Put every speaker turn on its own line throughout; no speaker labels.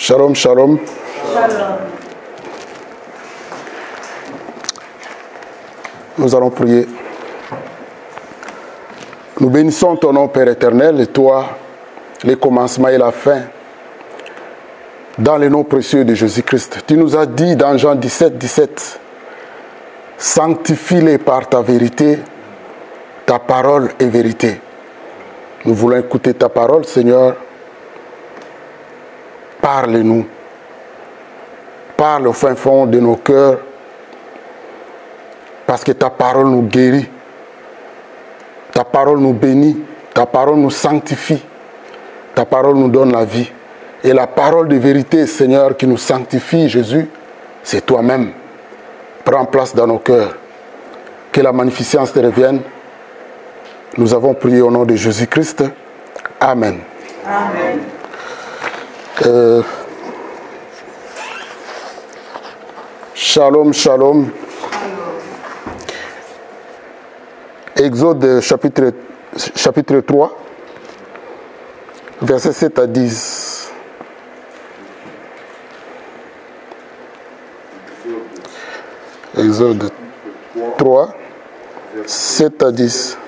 Shalom, shalom.
Shalom.
Nous allons prier. Nous bénissons ton nom, Père éternel, et toi, les commencements et la fin, dans le nom précieux de Jésus-Christ. Tu nous as dit dans Jean 17, 17, sanctifie-les par ta vérité, ta parole est vérité. Nous voulons écouter ta parole, Seigneur. Parle-nous. Parle au fin fond de nos cœurs, parce que ta parole nous guérit. Ta parole nous bénit. Ta parole nous sanctifie. Ta parole nous donne la vie. Et la parole de vérité, Seigneur, qui nous sanctifie, Jésus, c'est toi-même. Prends place dans nos cœurs. Que la magnificence te revienne. Nous avons prié au nom de Jésus-Christ. Amen.
Amen.
Shalom, shalom. Exode chapitre 3, versets 7 à 10. Exode 3, 7 à 10.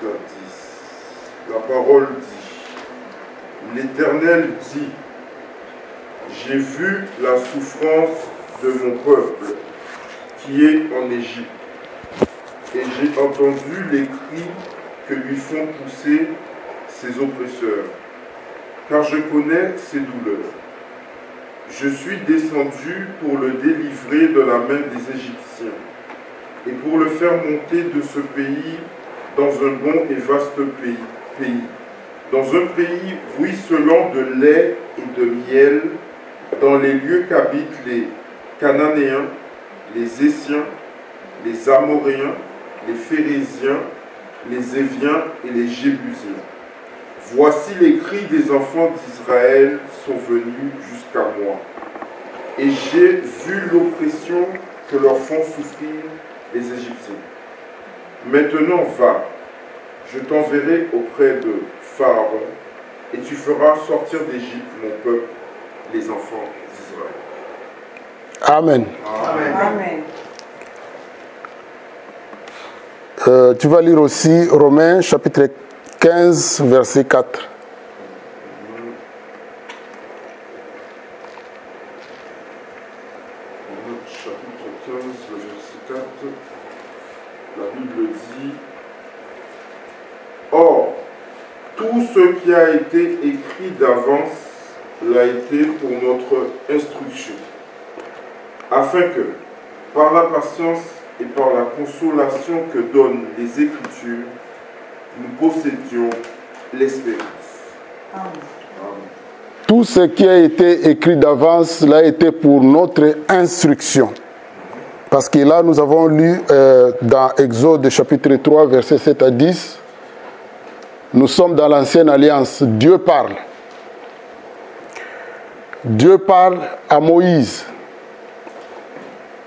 La parole dit, l'Éternel dit, j'ai vu la souffrance de mon peuple qui est en Égypte, et j'ai entendu les cris que lui font pousser ses oppresseurs, car je connais ses douleurs. Je suis descendu pour le délivrer de la main des Égyptiens, et pour le faire monter de ce pays dans un bon et vaste pays, dans un pays ruisselant de lait et de miel, dans les lieux qu'habitent les Cananéens, les Essiens, les Amoréens, les Phérésiens, les Éviens et les Jébusiens. Voici les cris des enfants d'Israël sont venus jusqu'à moi. Et j'ai vu l'oppression que leur font souffrir les Égyptiens. Maintenant va, je t'enverrai auprès de Pharaon, et tu feras sortir d'Égypte mon peuple, les enfants d'Israël.
Amen.
Amen.
Amen.
Tu vas lire aussi Romains chapitre 15, verset 4.
Chapitre 15, le verset 4, la Bible dit, or, tout ce qui a été écrit d'avance l'a été pour notre instruction, afin que, par la patience et par la consolation que donnent les Écritures, nous possédions l'espérance.
Amen.
Amen.
Tout ce qui a été écrit d'avance l'a été pour notre instruction. Parce que là, nous avons lu dans Exode chapitre 3, versets 7 à 10, nous sommes dans l'ancienne alliance. Dieu parle. Dieu parle à Moïse.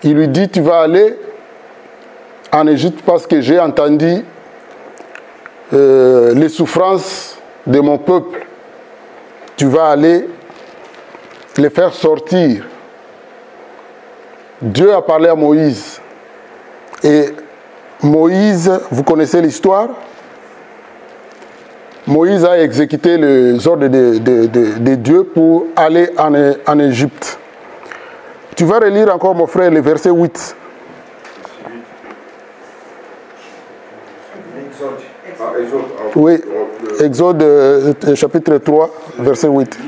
Il lui dit, tu vas aller en Égypte parce que j'ai entendu les souffrances de mon peuple. Tu vas aller les faire sortir. Dieu a parlé à Moïse. Et Moïse, vous connaissez l'histoire? Moïse a exécuté les ordres de Dieu pour aller en Égypte. Tu vas relire encore, mon frère, le verset 8. Oui, Exode chapitre 3, verset 8.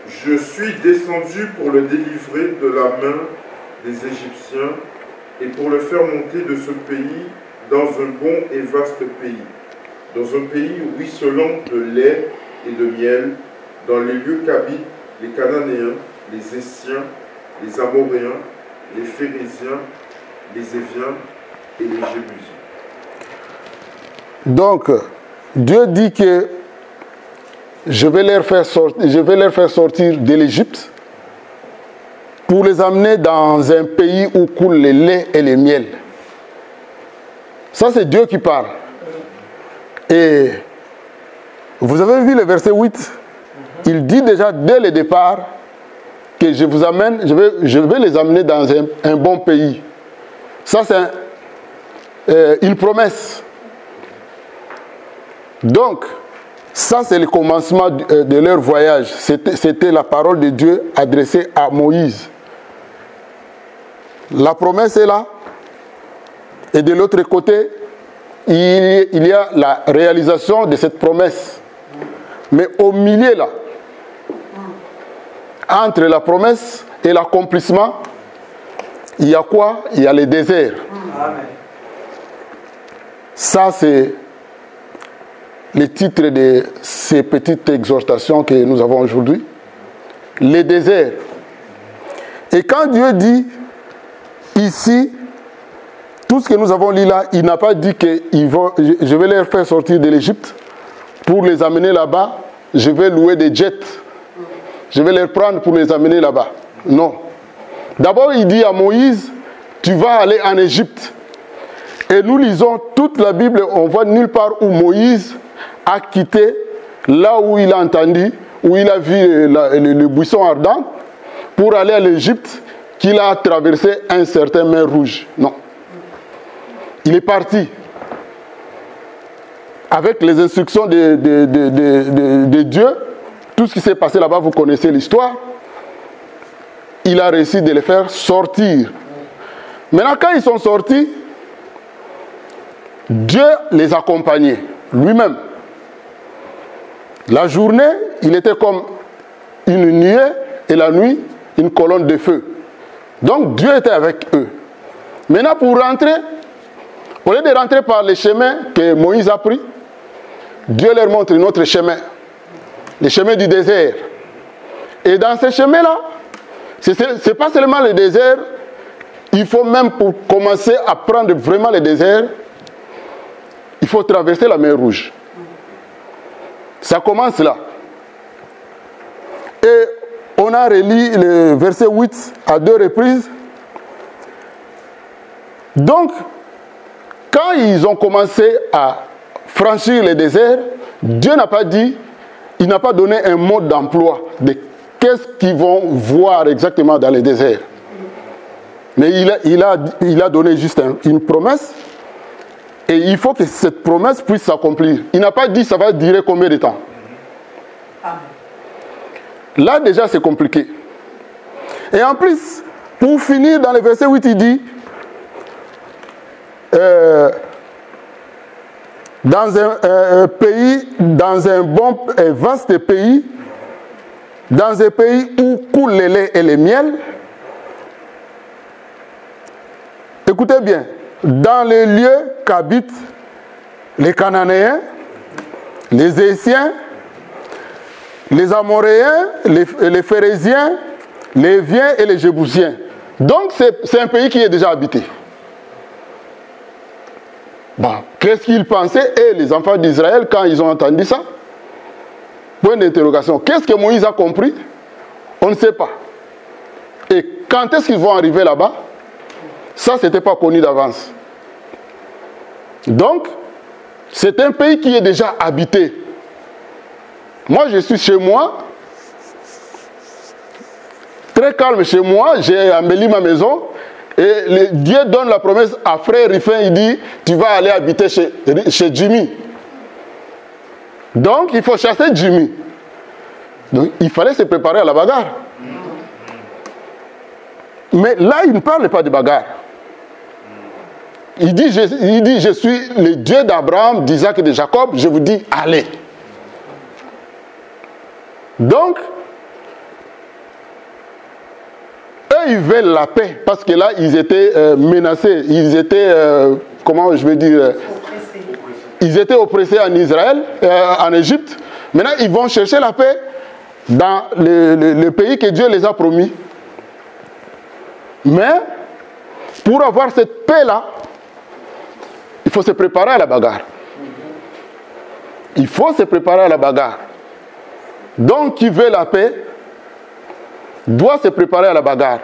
Je suis descendu pour le délivrer de la main des Égyptiens et pour le faire monter de ce pays dans un bon et vaste pays, dans un pays ruisselant de lait et de miel, dans les lieux qu'habitent les Cananéens, les Essiens, les Amoréens, les Phérésiens, les Éviens et les Jébusiens.
Donc, Dieu dit que je vais leur faire sortir de l'Égypte pour les amener dans un pays où coule le lait et le miel. Ça, c'est Dieu qui parle. Et vous avez vu le verset 8? Il dit déjà dès le départ que je vous amène, je vais les amener dans un bon pays. Ça, c'est une promesse. Donc, ça, c'est le commencement de leur voyage. C'était la parole de Dieu adressée à Moïse. La promesse est là. Et de l'autre côté, il y a la réalisation de cette promesse. Mais au milieu, là, entre la promesse et l'accomplissement, il y a quoi? Il y a le désert. Amen. Ça, c'est le titre de ces petites exhortations que nous avons aujourd'hui. Le désert. Et quand Dieu dit ici, tout ce que nous avons lu là, il n'a pas dit que je vais les faire sortir de l'Égypte pour les amener là-bas. Je vais louer des jets. Je vais les prendre pour les amener là-bas. Non. D'abord, il dit à Moïse, tu vas aller en Égypte. Et nous lisons toute la Bible, on voit nulle part où Moïse a quitté là où il a entendu, où il a vu le buisson ardent, pour aller à l'Égypte, qu'il a traversé un certain mer rouge. Non. Il est parti. Avec les instructions de Dieu, tout ce qui s'est passé là-bas, vous connaissez l'histoire. Il a réussi de les faire sortir. Maintenant, quand ils sont sortis, Dieu les accompagnait, lui-même. La journée, il était comme une nuée, et la nuit, une colonne de feu. Donc, Dieu était avec eux. Maintenant, pour rentrer, au lieu de rentrer par les chemins que Moïse a pris, Dieu leur montre un autre chemin. Le chemin du désert. Et dans ce chemin-là, ce n'est pas seulement le désert, il faut même pour commencer à prendre vraiment le désert, il faut traverser la mer Rouge. Ça commence là. Et on a relu le verset 8 à 2 reprises. Donc, quand ils ont commencé à franchir le désert, Dieu n'a pas dit, il n'a pas donné un mode d'emploi de qu'est-ce qu'ils vont voir exactement dans le désert. Mais il a donné juste une promesse. Et il faut que cette promesse puisse s'accomplir. Il n'a pas dit ça va durer combien de temps. Amen. Là déjà c'est compliqué. Et en plus, pour finir dans le verset 8, il dit dans un pays, dans un bon et vaste pays, dans un pays où coule le lait et le miel. Écoutez bien, dans les lieux qu'habitent les Cananéens, les Hésiens, les Amoréens, les Phérésiens, les Viens et les Jébusiens. Donc c'est un pays qui est déjà habité. Bon, qu'est-ce qu'ils pensaient, les enfants d'Israël, quand ils ont entendu ça? Point d'interrogation. Qu'est-ce que Moïse a compris? On ne sait pas. Et quand est-ce qu'ils vont arriver là-bas? Ça, ce n'était pas connu d'avance. Donc, c'est un pays qui est déjà habité. Moi, je suis chez moi, très calme chez moi, j'ai embelli ma maison, et Dieu donne la promesse à frère Rifin, il dit, tu vas aller habiter chez Jimmy. Donc, il faut chasser Jimmy. Donc, il fallait se préparer à la bagarre. Mais là, il ne parle pas de bagarre. Il dit, je suis le Dieu d'Abraham, d'Isaac et de Jacob, je vous dis, allez. Donc, eux, ils veulent la paix, parce que là, ils étaient menacés, ils étaient, comment je vais dire, ils étaient oppressés en Israël, en Égypte. Maintenant, ils vont chercher la paix dans le pays que Dieu les a promis. Mais, pour avoir cette paix-là, il faut se préparer à la bagarre. Il faut se préparer à la bagarre. Donc, qui veut la paix doit se préparer à la bagarre.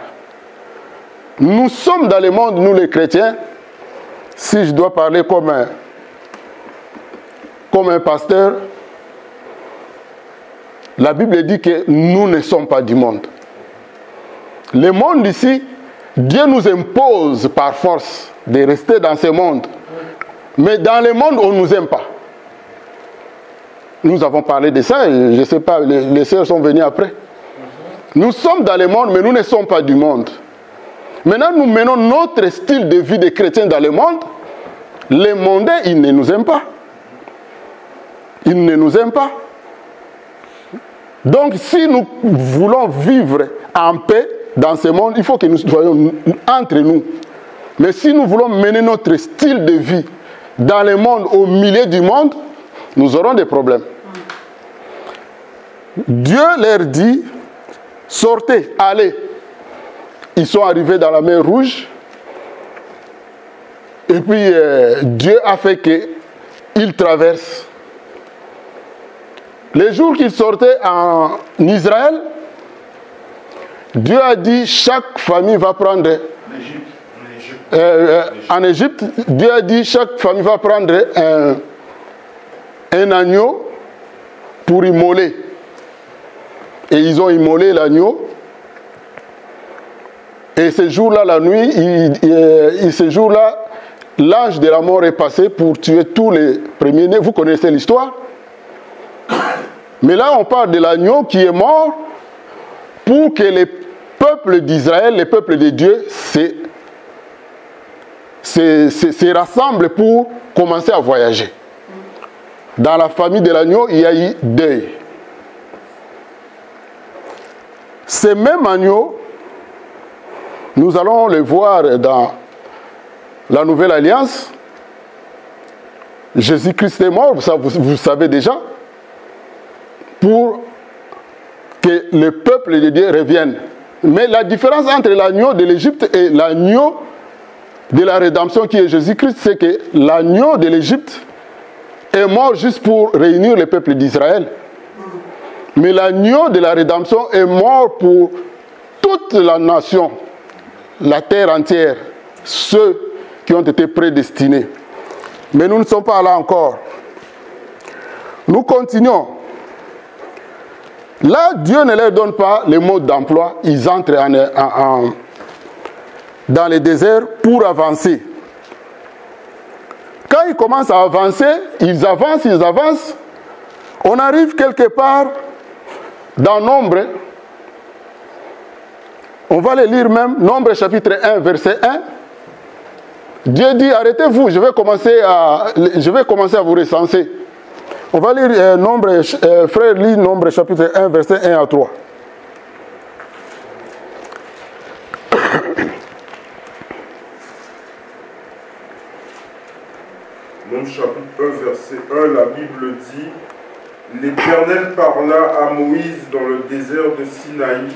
Nous sommes dans le monde, nous les chrétiens, si je dois parler comme un pasteur, la Bible dit que nous ne sommes pas du monde. Le monde ici, Dieu nous impose par force de rester dans ce monde. Mais dans le monde, on ne nous aime pas. Nous avons parlé de ça, et je ne sais pas, les sœurs sont venues après. Nous sommes dans le monde, mais nous ne sommes pas du monde. Maintenant, nous menons notre style de vie de chrétiens dans le monde. Les mondains, ils ne nous aiment pas. Ils ne nous aiment pas. Donc, si nous voulons vivre en paix dans ce monde, il faut que nous soyons entre nous. Mais si nous voulons mener notre style de vie dans le monde, au milieu du monde, nous aurons des problèmes. Dieu leur dit, sortez, allez. Ils sont arrivés dans la mer Rouge. Et puis, Dieu a fait qu'ils traversent. Les jours qu'ils sortaient en Israël, Dieu a dit, chaque famille va prendre... en Égypte, Dieu a dit, chaque famille va prendre un agneau pour immoler. Et ils ont immolé l'agneau. Et ce jour-là, la nuit, ce jour-là, l'ange de la mort est passé pour tuer tous les premiers-nés. Vous connaissez l'histoire. Mais là, on parle de l'agneau qui est mort pour que les peuples d'Israël, les peuples de Dieu, se rassemblent pour commencer à voyager. Dans la famille de l'agneau, il y a eu deuil. Ce même agneau, nous allons le voir dans la Nouvelle Alliance. Jésus-Christ est mort, vous savez déjà, pour que le peuple de Dieu revienne. Mais la différence entre l'agneau de l'Égypte et l'agneau de la rédemption qui est Jésus-Christ, c'est que l'agneau de l'Égypte est mort juste pour réunir le peuple d'Israël. Mais l'agneau de la rédemption est mort pour toute la nation, la terre entière, ceux qui ont été prédestinés. Mais nous ne sommes pas là encore. Nous continuons. Là, Dieu ne leur donne pas les modes d'emploi. Ils entrent dans le désert pour avancer. Quand ils commencent à avancer, ils avancent. On arrive quelque part dans Nombre. On va le lire même, Nombre chapitre 1, verset 1. Dieu dit, arrêtez-vous, je vais commencer à vous recenser. On va lire Nombre, frère, lis Nombre chapitre 1, verset 1 à 3.
Nombre chapitre 1, verset 1, la Bible dit, l'Éternel parla à Moïse dans le désert de Sinaï,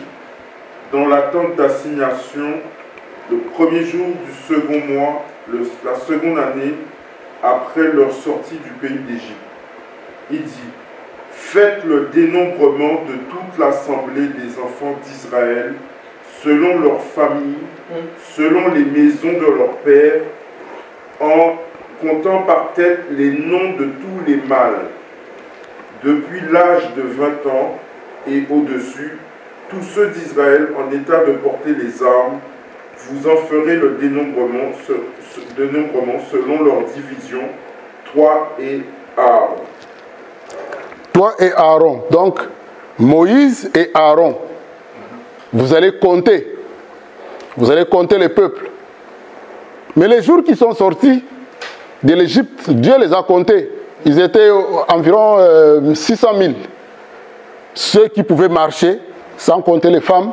dans la tente d'assignation, le premier jour du second mois, la seconde année, après leur sortie du pays d'Égypte. Il dit, faites le dénombrement de toute l'assemblée des enfants d'Israël, selon leurs familles, selon les maisons de leurs pères, en comptant par tête les noms de tous les mâles, depuis l'âge de 20 ans et au-dessus, tous ceux d'Israël en état de porter les armes, vous en ferez le dénombrement selon leur division, toi et Aaron.
Toi et Aaron. Donc, Moïse et Aaron. Vous allez compter. Vous allez compter les peuples. Mais les jours qui sont sortis de l'Égypte, Dieu les a comptés. Ils étaient environ 600 000. Ceux qui pouvaient marcher, sans compter les femmes,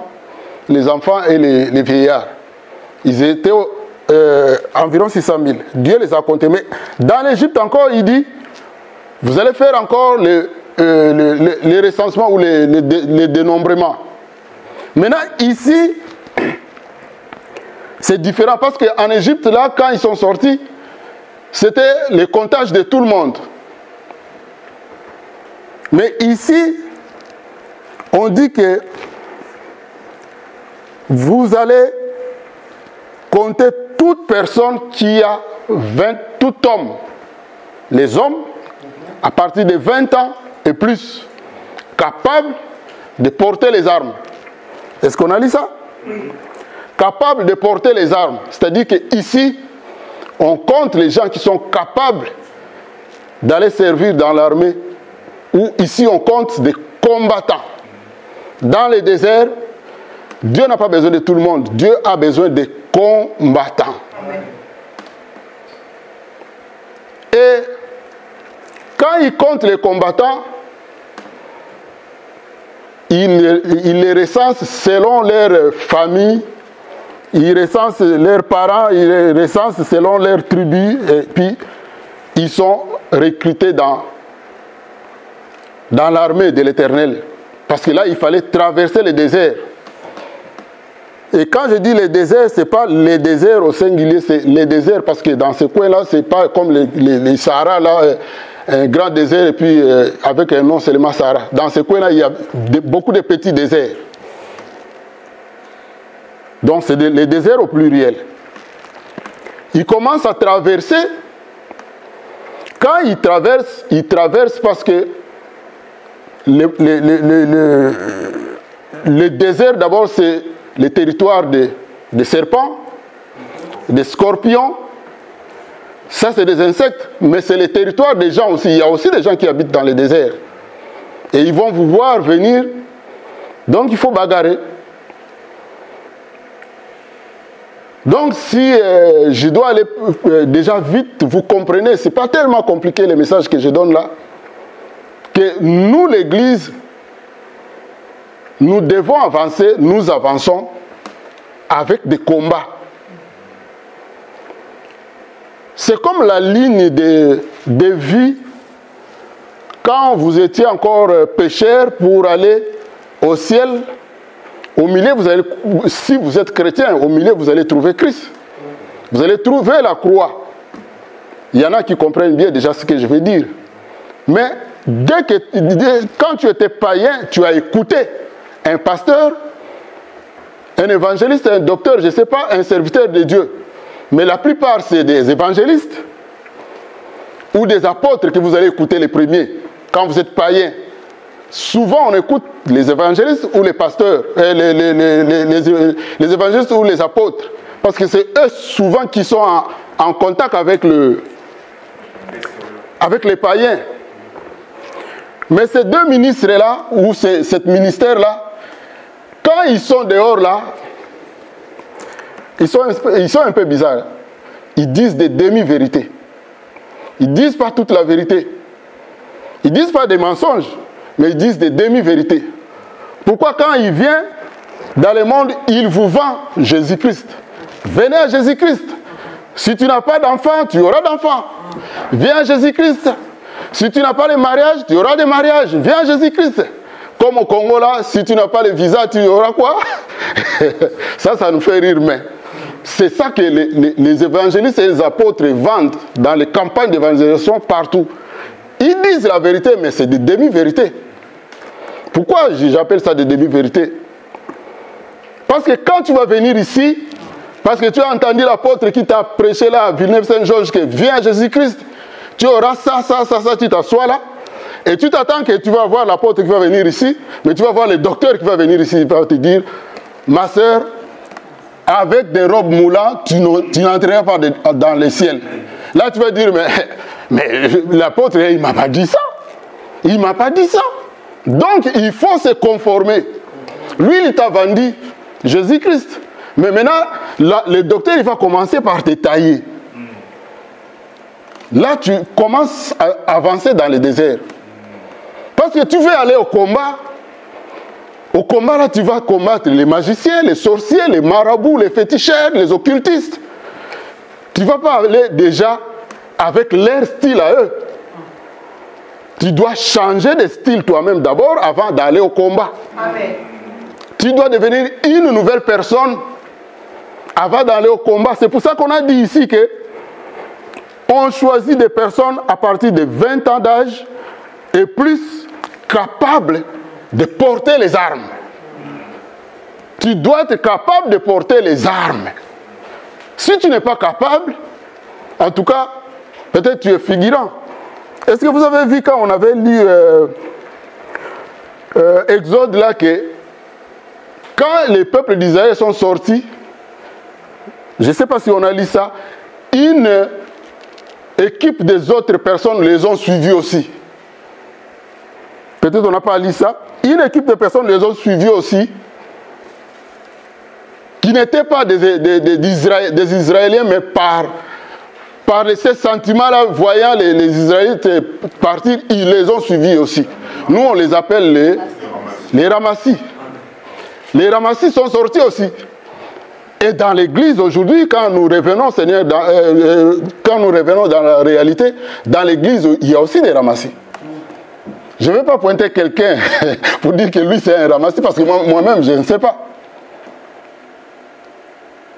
les enfants et les vieillards. Ils étaient environ 600 000. Dieu les a comptés. Mais dans l'Égypte encore, il dit, vous allez faire encore les recensements ou les dénombrements. Maintenant, ici, c'est différent parce qu'en Égypte, là, quand ils sont sortis, c'était le comptage de tout le monde. Mais ici, on dit que vous allez compter toute personne qui a tout homme. Les hommes, à partir de 20 ans et plus, capables de porter les armes. Est-ce qu'on a lu ça? Capable de porter les armes. C'est-à-dire qu'ici, on compte les gens qui sont capables d'aller servir dans l'armée, ou ici on compte des combattants. Dans les déserts, Dieu n'a pas besoin de tout le monde. Dieu a besoin des combattants.
Amen.
Et quand il compte les combattants, il les recense selon leur famille, il recense leurs parents, il les recense selon leur tribu, et puis ils sont recrutés dans l'armée de l'Éternel. Parce que là, il fallait traverser le désert. Et quand je dis les déserts, ce n'est pas les déserts au singulier, c'est les déserts, parce que dans ce coin-là, ce n'est pas comme les Sahara, là, un grand désert, et puis avec un nom seulement Sahara. Dans ce coin-là, il y a beaucoup de petits déserts. Donc, c'est les déserts au pluriel. Ils commencent à traverser. Quand ils traversent parce que le désert, d'abord, c'est le territoire des serpents, des scorpions. Ça, c'est des insectes, mais c'est le territoire des gens aussi. Il y a aussi des gens qui habitent dans les déserts. Et ils vont vous voir venir. Donc, il faut bagarrer. Donc, si je dois aller déjà vite, vous comprenez, ce n'est pas tellement compliqué le message que je donne là, que nous, l'Église, nous devons avancer, nous avançons avec des combats. C'est comme la ligne de vie quand vous étiez encore pécheur pour aller au ciel. Au milieu, vous allez, si vous êtes chrétien, au milieu, vous allez trouver Christ. Vous allez trouver la croix. Il y en a qui comprennent bien déjà ce que je vais dire. Mais quand tu étais païen, tu as écouté un pasteur, un évangéliste, un docteur, je ne sais pas, un serviteur de Dieu. Mais la plupart, c'est des évangélistes ou des apôtres que vous allez écouter les premiers quand vous êtes païen. Souvent, on écoute les évangélistes ou les pasteurs, les évangélistes ou les apôtres, parce que c'est eux souvent qui sont en contact avec les païens. Mais ces deux ministres-là, ou cet ministère-là, quand ils sont dehors là, ils sont un peu bizarres. Ils disent des demi-vérités. Ils ne disent pas toute la vérité. Ils ne disent pas des mensonges, mais ils disent des demi-vérités. Pourquoi quand il vient dans le monde, il vous vend Jésus-Christ. Venez à Jésus-Christ. Si tu n'as pas d'enfant, tu auras d'enfants. Viens à Jésus-Christ. Si tu n'as pas de mariage, tu auras des mariages. Viens à Jésus-Christ. Comme au Congo là, si tu n'as pas le visa, tu auras quoi? Ça nous fait rire, mais c'est ça que les évangélistes et les apôtres vendent dans les campagnes d'évangélisation partout. Ils disent la vérité, mais c'est des demi-vérités. Pourquoi j'appelle ça des demi-vérités? Parce que quand tu vas venir ici, parce que tu as entendu l'apôtre qui t'a prêché là à Villeneuve-Saint-Georges que viens à Jésus-Christ, tu auras ça, tu t'assois là, et tu t'attends que tu vas voir l'apôtre qui va venir ici, mais tu vas voir le docteur qui va venir ici, il va te dire, ma soeur, avec des robes moulantes, tu n'entreras pas dans le ciel. Là, tu vas dire, mais l'apôtre, il ne m'a pas dit ça. Il ne m'a pas dit ça. Donc, il faut se conformer. Lui, il t'a vendu Jésus-Christ. Mais maintenant, le docteur, il va commencer par te tailler. Là, tu commences à avancer dans le désert. Parce que tu veux aller au combat. Au combat, là, tu vas combattre les magiciens, les sorciers, les marabouts, les féticheurs, les occultistes. Tu ne vas pas aller déjà avec leur style à eux. Tu dois changer de style toi-même d'abord avant d'aller au combat.
Amen.
Tu dois devenir une nouvelle personne avant d'aller au combat. C'est pour ça qu'on a dit ici que on choisit des personnes à partir de 20 ans d'âge et plus capables de porter les armes. Tu dois être capable de porter les armes. Si tu n'es pas capable, en tout cas, peut-être tu es figurant. Est-ce que vous avez vu quand on avait lu Exode là que Quand les peuples d'Israël sont sortis, je ne sais pas si on a lu ça, une équipe des autres personnes les ont suivis aussi. Peut-être on n'a pas lu ça. Une équipe de personnes les ont suivis aussi, qui n'étaient pas des Israéliens, mais par ces sentiments-là, voyant les Israélites partir, ils les ont suivis aussi. Nous, on les appelle les Ramassis. Les Ramassis sont sortis aussi. Et dans l'église aujourd'hui, quand nous revenons, Seigneur, quand nous revenons dans la réalité, dans l'église, il y a aussi des Ramassis. Je ne vais pas pointer quelqu'un pour dire que lui c'est un Ramassis, parce que moi-même, je ne sais pas.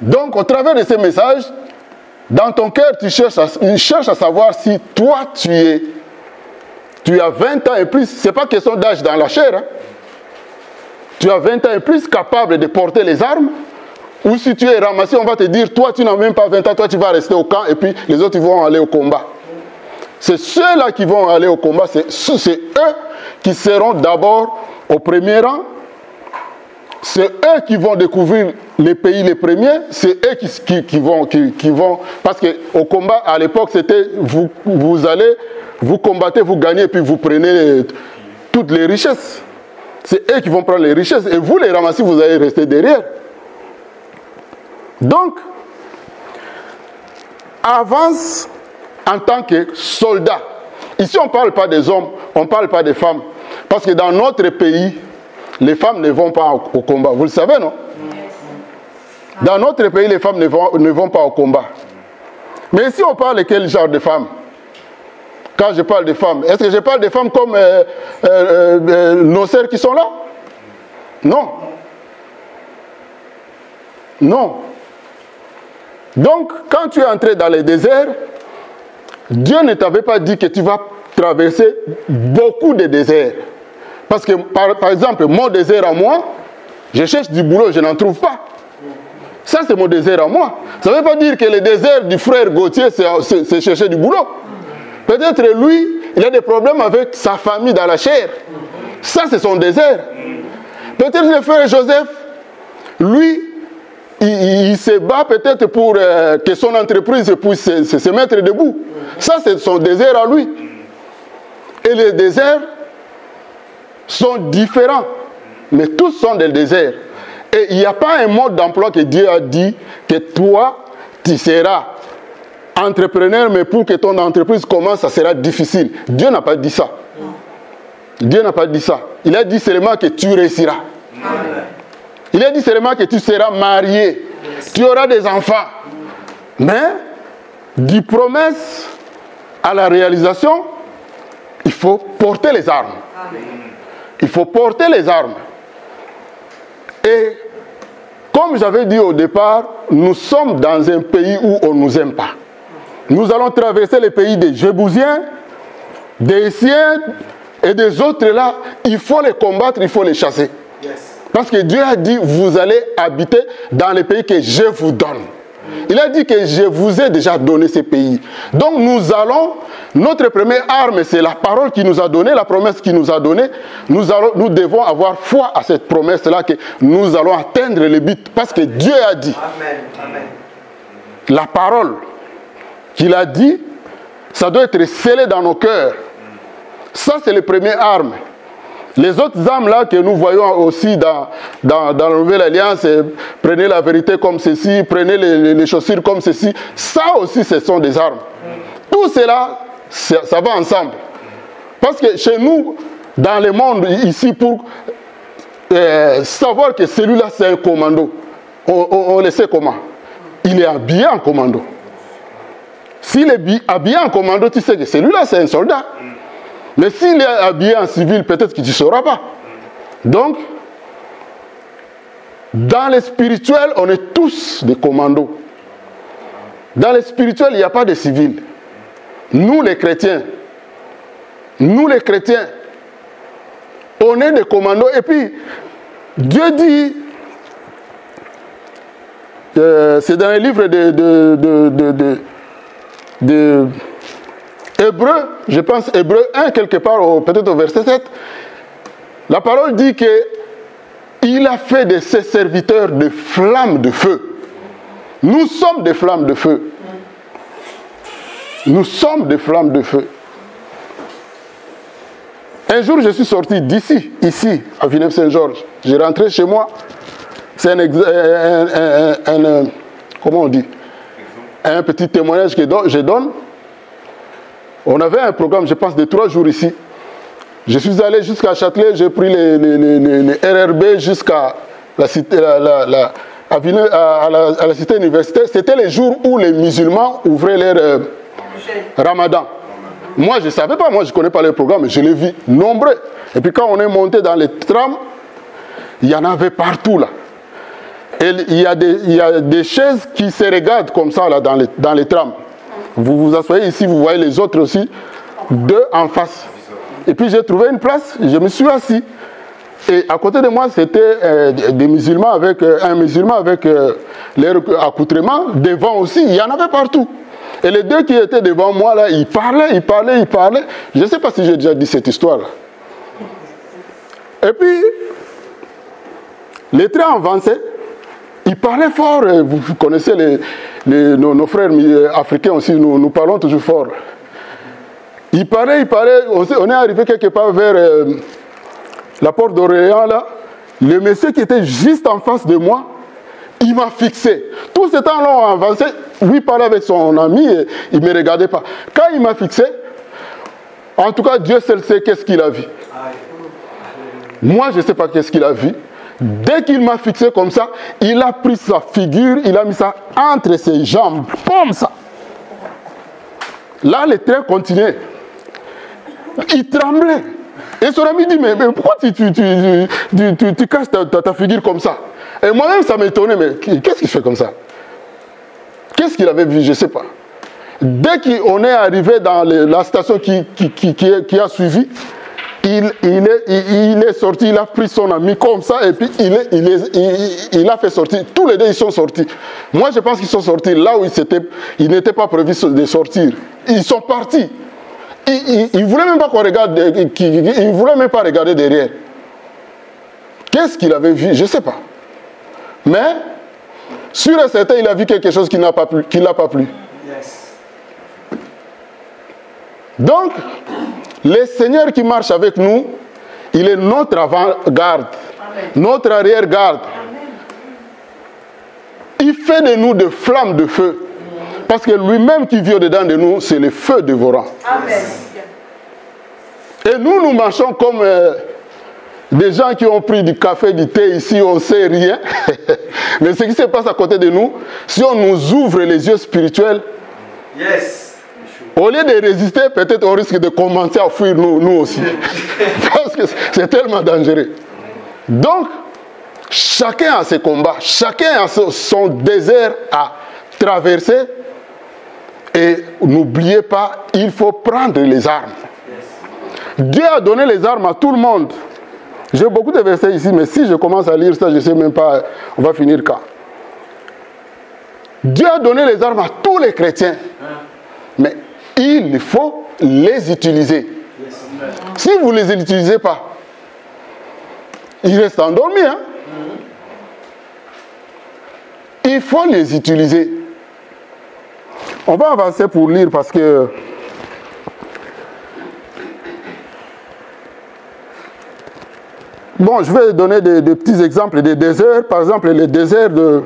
Donc, au travers de ces messages, dans ton cœur, tu cherches à savoir si toi, tu as 20 ans et plus. Ce n'est pas question d'âge dans la chair. Hein. Tu as 20 ans et plus capable de porter les armes. Ou si tu es ramassé, on va te dire, toi, tu n'as même pas 20 ans, toi, tu vas rester au camp et puis les autres, ils vont aller au combat. C'est ceux-là qui vont aller au combat, c'est eux qui seront d'abord au premier rang. C'est eux qui vont découvrir les pays les premiers, c'est eux qui vont... Parce qu'au combat, à l'époque, c'était vous allez, vous combattez, vous gagnez, puis vous prenez toutes les richesses. C'est eux qui vont prendre les richesses. Et vous, les ramassis, vous allez rester derrière. Donc, avance en tant que soldat. Ici, on ne parle pas des hommes, on ne parle pas des femmes. Parce que dans notre pays, les femmes ne vont pas au combat. Vous le savez, non? Dans notre pays, les femmes ne vont pas au combat. Mais ici, on parle de quel genre de femmes? Quand je parle de femmes, est-ce que je parle de femmes comme nos sœurs qui sont là? Non. Non. Donc, quand tu es entré dans les déserts, Dieu ne t'avait pas dit que tu vas traverser beaucoup de déserts. Parce que, par exemple, mon désert à moi, je cherche du boulot, je n'en trouve pas. Ça, c'est mon désert à moi. Ça ne veut pas dire que le désert du frère Gauthier, c'est chercher du boulot. Peut-être lui, il a des problèmes avec sa famille dans la chair. Ça, c'est son désert. Peut-être le frère Joseph, lui, il se bat peut-être pour que son entreprise puisse se mettre debout. Ça, c'est son désert à lui. Et les déserts sont différents. Mais tous sont des déserts. Et il n'y a pas un mode d'emploi que Dieu a dit que toi, tu seras entrepreneur, mais pour que ton entreprise commence, ça sera difficile. Dieu n'a pas dit ça. Dieu n'a pas dit ça. Il a dit seulement que tu réussiras. Il a dit seulement que tu seras marié. Tu auras des enfants. Mais, du promesse à la réalisation, il faut porter les armes. Il faut porter les armes. Et, comme j'avais dit au départ, nous sommes dans un pays où on ne nous aime pas. Nous allons traverser les pays des Jébusiens, des Hissiens et des autres là. Il faut les combattre, il faut les chasser. Parce que Dieu a dit, vous allez habiter dans les pays que je vous donne. Il a dit que je vous ai déjà donné ces pays. Donc nous allons, notre première arme, c'est la parole qu'il nous a donnée, la promesse qu'il nous a donnée. Nous devons avoir foi à cette promesse-là que nous allons atteindre le but. Parce que Dieu a dit. Amen. Amen. La parole qu'il a dit, ça doit être scellé dans nos cœurs. Ça, c'est les premières armes. Les autres armes là que nous voyons aussi dans la Nouvelle Alliance, prenez la vérité comme ceci, prenez les chaussures comme ceci, ça aussi ce sont des armes. Tout cela, ça va ensemble. Parce que chez nous, dans le monde ici, pour savoir que celui-là c'est un commando, on le sait comment. Il est habillé en commando. S'il est habillé en commando, tu sais que celui-là c'est un soldat. Mais s'il est habillé en civil, peut-être que tu ne sauras pas. Donc, dans le spirituel, on est tous des commandos. Dans le spirituel, il n'y a pas de civils. Nous les chrétiens, on est des commandos. Et puis, Dieu dit, c'est dans les livres de Hébreu, je pense Hébreu 1, quelque part, peut-être au verset 7, la parole dit que Il a fait de ses serviteurs des flammes de feu. Nous sommes des flammes de feu. Nous sommes des flammes de feu. Un jour, je suis sorti d'ici, ici, à Villeneuve-Saint-Georges. J'ai rentré chez moi. C'est comment on dit? Un petit témoignage que je donne. On avait un programme, je pense, de 3 jours ici. Je suis allé jusqu'à Châtelet, j'ai pris les RRB jusqu'à la cité, à la cité universitaire. C'était les jours où les musulmans ouvraient leur ramadan. Moi, je ne savais pas, moi je ne connais pas les programmes, mais je les vis nombreux. Et puis quand on est monté dans les trams, il y en avait partout là. Et il y a des chaises qui se regardent comme ça là dans les trams. Vous vous asseyez ici, vous voyez les autres aussi, 2 en face. Et puis j'ai trouvé une place, je me suis assis. Et à côté de moi, c'était des musulmans avec un musulman avec leurs accoutrements. Devant aussi, il y en avait partout. Et les 2 qui étaient devant moi là, ils parlaient. Je ne sais pas si j'ai déjà dit cette histoire là. Et puis, les trains avançaient. Ils parlaient fort. Vous connaissez nos frères africains aussi, nous parlons toujours fort. Ils parlaient. On est arrivé quelque part vers la porte d'Orléans là. Le monsieur qui était juste en face de moi, il m'a fixé. Tout ce temps-là, on avançait. Lui parlait avec son ami et il ne me regardait pas. Quand il m'a fixé, en tout cas, Dieu seul sait qu'est-ce qu'il a vu. Moi, je ne sais pas qu'est-ce qu'il a vu. Dès qu'il m'a fixé comme ça, il a pris sa figure, il a mis ça entre ses jambes, comme ça. Là, le train continuait. Il tremblait. Et son ami dit, mais pourquoi tu caches ta figure comme ça? Et moi-même, ça m'étonnait, mais qu'est-ce qu'il fait comme ça? Qu'est-ce qu'il avait vu? Je ne sais pas. Dès qu'on est arrivé dans la station qui a suivi, il est sorti, il a pris son ami comme ça, et puis il a fait sortir. Tous les 2, ils sont sortis. Moi, je pense qu'ils sont sortis là où ils n'étaient pas prévus de sortir. Ils sont partis. Ils ne voulaient même pas qu'on regarde, ils ne voulaient même pas regarder derrière. Qu'est-ce qu'il avait vu? Je ne sais pas. Mais, sûr et certain, il a vu quelque chose qui n'a pas plu. Yes. Donc, le Seigneur qui marche avec nous, il est notre avant-garde, notre arrière-garde. Il fait de nous des flammes de feu. Parce que lui-même qui vit au-dedans de nous, c'est le feu dévorant. Amen. Et nous marchons comme des gens qui ont pris du café, du thé ici, on ne sait rien. Mais ce qui se passe à côté de nous, si on nous ouvre les yeux spirituels, au lieu de résister, peut-être on risque de commencer à fuir nous aussi. Parce que c'est tellement dangereux. Donc, chacun a ses combats, chacun a son désert à traverser. Et n'oubliez pas, il faut prendre les armes. Dieu a donné les armes à tout le monde. J'ai beaucoup de versets ici, mais si je commence à lire ça, je ne sais même pas, on va finir quand. Dieu a donné les armes à tous les chrétiens. Mais il faut les utiliser. Si vous ne les utilisez pas, ils restent endormis. Hein? Il faut les utiliser. On va avancer pour lire parce que bon, je vais donner des petits exemples des déserts. Par exemple, les déserts de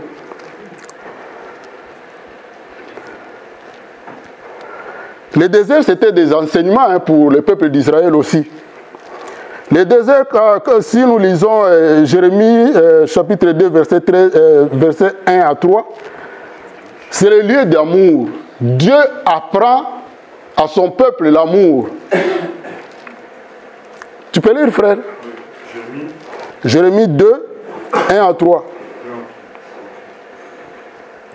les déserts, c'était des enseignements pour le peuple d'Israël aussi. Les déserts, si nous lisons Jérémie chapitre 2, verset 1 à 3, c'est le lieu d'amour. Dieu apprend à son peuple l'amour. Tu peux lire, frère? Jérémie 2, 1 à 3.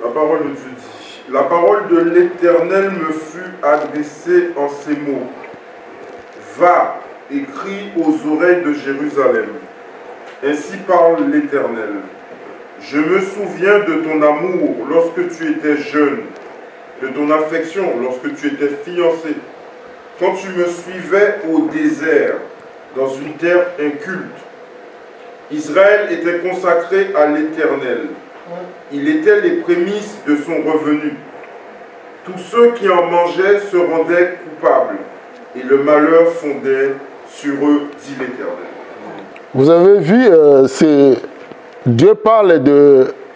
La parole de Dieu dit: La parole de l'Éternel me fut adressée en ces mots. Va, écris aux oreilles de Jérusalem. Ainsi parle l'Éternel. Je me souviens de ton amour lorsque tu étais jeune, de ton affection lorsque tu étais fiancé, quand tu me suivais au désert, dans une terre inculte. Israël était consacré à l'Éternel. Il était les prémices de son revenu. Tous ceux qui en mangeaient se rendaient coupables, et le malheur fondait sur eux, dit l'Éternel.
Vous avez vu, Dieu parle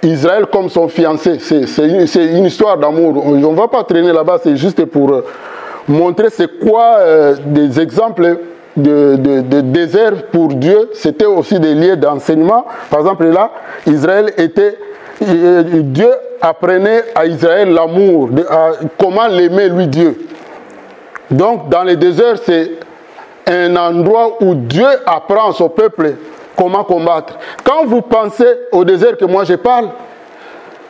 d'Israël comme son fiancé. C'est une histoire d'amour. On ne va pas traîner là-bas, c'est juste pour montrer c'est quoi des exemples de désert pour Dieu. C'était aussi des lieux d'enseignement. Par exemple, là, Dieu apprenait à Israël l'amour, comment l'aimer lui Dieu. Donc dans les déserts, c'est un endroit où Dieu apprend à son peuple comment combattre. Quand vous pensez au désert que moi je parle,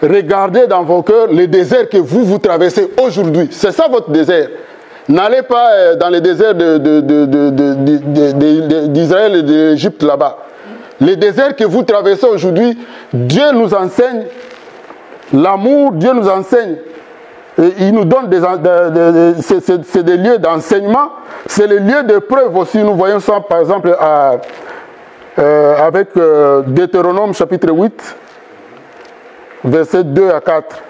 regardez dans vos cœurs le désert que vous traversez aujourd'hui. C'est ça votre désert. N'allez pas dans les déserts d'Israël et de l'Égypte là-bas. Les déserts que vous traversez aujourd'hui, Dieu nous enseigne l'amour, Dieu nous enseigne. Et il nous donne c'est des lieux d'enseignement, c'est les lieux de preuve aussi. Nous voyons ça par exemple avec Deutéronome chapitre 8, versets 2 à 4.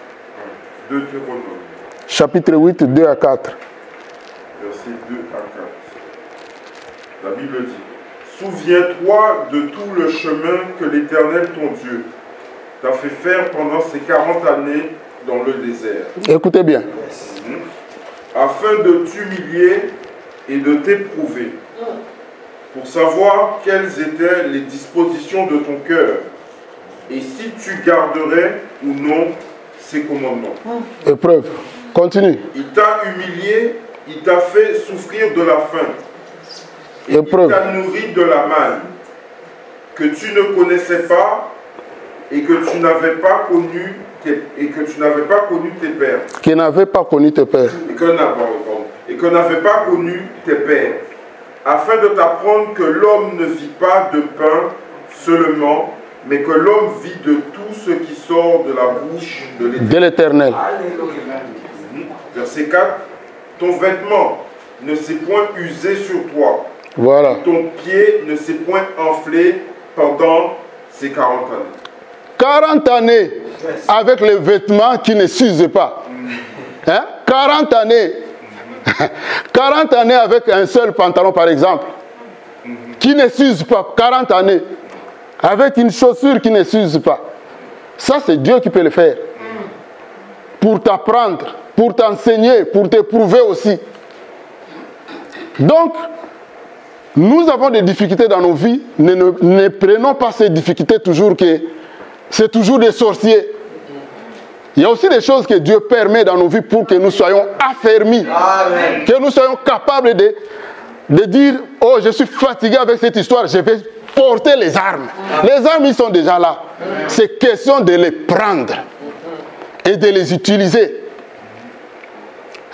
Deutéronome.
Chapitre 8, 2 à 4.
Versets 2 à 4. La Bible dit: Souviens-toi de tout le chemin que l'Éternel ton Dieu t'a fait faire pendant ces 40 années dans le désert.
Écoutez bien.
Afin de t'humilier et de t'éprouver, pour savoir quelles étaient les dispositions de ton cœur, et si tu garderais ou non ses commandements.
Épreuve. Continue.
Il t'a humilié, il t'a fait souffrir de la faim, et
Épreuve.
il t'a nourri de la manne, que tu ne connaissais pas, et que tu n'avais pas connu tes pères.
Qui n'avait pas connu tes pères.
Et que n'avait pas connu tes pères, afin de t'apprendre que l'homme ne vit pas de pain seulement, mais que l'homme vit de tout ce qui sort de la bouche de l'Éternel. Verset 4. Ton vêtement ne s'est point usé sur toi.
Voilà.
Ton pied ne s'est point enflé pendant ces 40 années.
40 années avec les vêtements qui ne s'usent pas. Hein? 40 années. 40 années avec un seul pantalon par exemple. Qui ne s'use pas. 40 années. Avec une chaussure qui ne s'use pas. Ça c'est Dieu qui peut le faire. Pour t'apprendre, pour t'enseigner, pour t'éprouver aussi. Donc, nous avons des difficultés dans nos vies. Ne prenons pas ces difficultés toujours que c'est toujours des sorciers. Il y a aussi des choses que Dieu permet dans nos vies pour que nous soyons affermis. Amen. Que nous soyons capables de dire, oh, je suis fatigué avec cette histoire, je vais porter les armes. Amen. Les armes, ils sont déjà là. C'est question de les prendre et de les utiliser.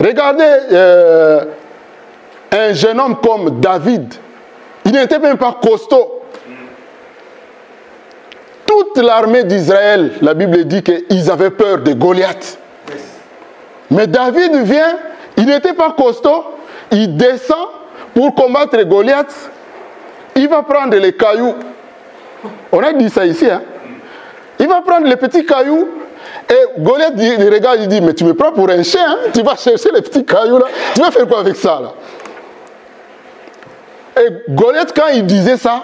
Regardez un jeune homme comme David. Il n'était même pas costaud. Toute l'armée d'Israël, la Bible dit qu'ils avaient peur de Goliath. Mais David vient, il n'était pas costaud, il descend pour combattre Goliath. Il va prendre les cailloux. On a dit ça ici. Hein? Il va prendre les petits cailloux. Et Goliath il regarde, il dit, mais tu me prends pour un chien, hein? Tu vas chercher les petits cailloux là. Tu vas faire quoi avec ça là? Et Goliath, quand il disait ça,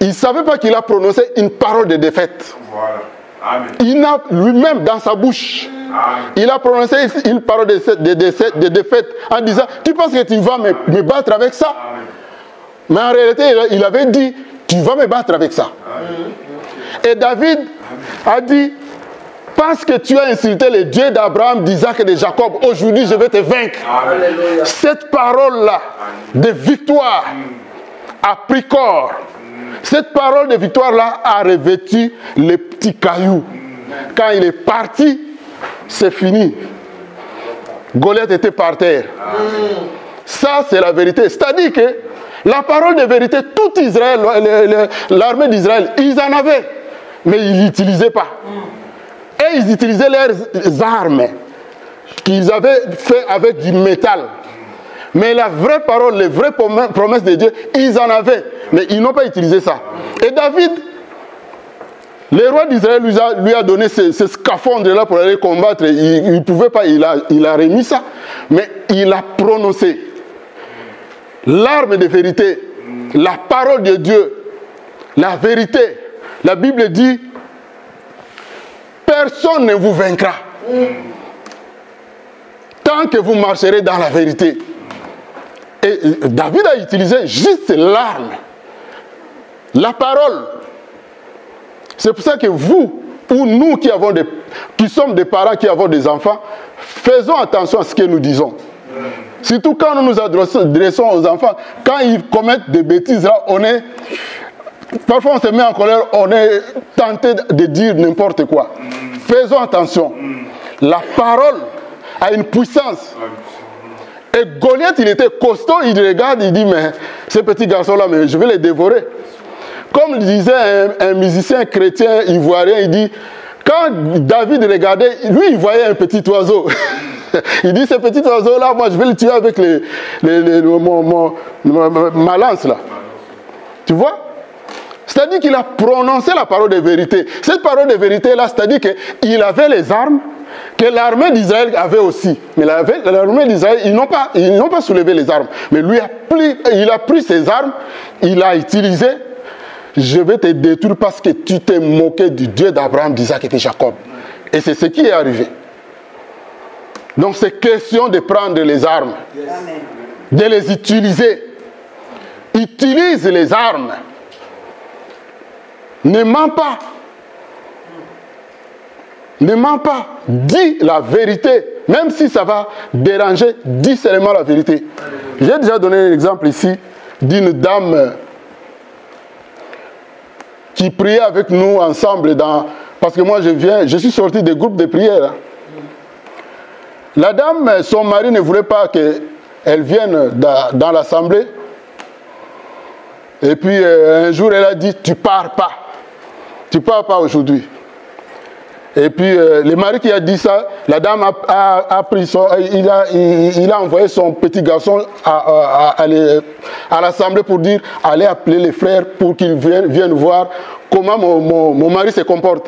il ne savait pas qu'il a prononcé une parole de défaite.
Voilà. Amen.
Il a lui-même dans sa bouche, amen, il a prononcé une parole de défaite en disant, tu penses que tu vas me battre avec ça? Amen. Mais en réalité, il avait dit, tu vas me battre avec ça. Amen. Et David a dit, parce que tu as insulté les dieux d'Abraham, d'Isaac et de Jacob, aujourd'hui je vais te vaincre. Amen. Cette parole-là de victoire a pris corps. Cette parole de victoire-là a revêtu les petits cailloux. Quand il est parti, c'est fini. Goliath était par terre. Ça, c'est la vérité. C'est-à-dire que la parole de vérité, tout Israël, l'armée d'Israël, ils en avaient. Mais ils n'utilisaient pas. Et ils utilisaient leurs armes qu'ils avaient fait avec du métal. Mais la vraie parole, les vraies promesses de Dieu, ils en avaient. Mais ils n'ont pas utilisé ça. Et David, le roi d'Israël lui a donné ce scaphandre-là pour aller combattre. Il ne pouvait pas, il a remis ça. Mais il a prononcé l'arme de vérité, la parole de Dieu, la vérité. La Bible dit, personne ne vous vaincra tant que vous marcherez dans la vérité. Et David a utilisé juste l'arme, la parole. C'est pour ça que vous, ou nous qui sommes des parents, qui avons des enfants, faisons attention à ce que nous disons. Surtout quand nous nous adressons aux enfants, quand ils commettent des bêtises, là, parfois on se met en colère, on est tenté de dire n'importe quoi. Faisons attention. La parole a une puissance. Et Goliath, il était costaud, il regarde, il dit, mais ces petits garçons-là, mais je vais les dévorer. Comme le disait un musicien chrétien ivoirien, il dit, quand David regardait, lui, il voyait un petit oiseau. Il dit, ce petit oiseau-là, moi, je vais le tuer avec ma lance, là. Tu vois? C'est-à-dire qu'il a prononcé la parole de vérité. Cette parole de vérité-là, c'est-à-dire qu'il avait les armes que l'armée d'Israël avait aussi. Mais l'armée d'Israël, ils n'ont pas soulevé les armes. Mais lui, il a pris ses armes, il a utilisé. Je vais te détruire parce que tu t'es moqué du Dieu d'Abraham, d'Isaac et de Jacob. Et c'est ce qui est arrivé. Donc c'est question de prendre les armes, de les utiliser. Utilise les armes. Ne mens pas. Ne mens pas. Dis la vérité. Même si ça va déranger, dis seulement la vérité. J'ai déjà donné l'exemple ici d'une dame qui priait avec nous ensemble parce que moi je suis sorti des groupes de prière. La dame, son mari ne voulait pas qu'elle vienne dans l'assemblée. Et puis un jour elle a dit, tu pars pas. Tu pars pas aujourd'hui. Et puis le mari qui a dit ça, la dame a pris il a envoyé son petit garçon à l'assemblée pour dire, allez appeler les frères pour qu'ils viennent voir comment mon mari se comporte.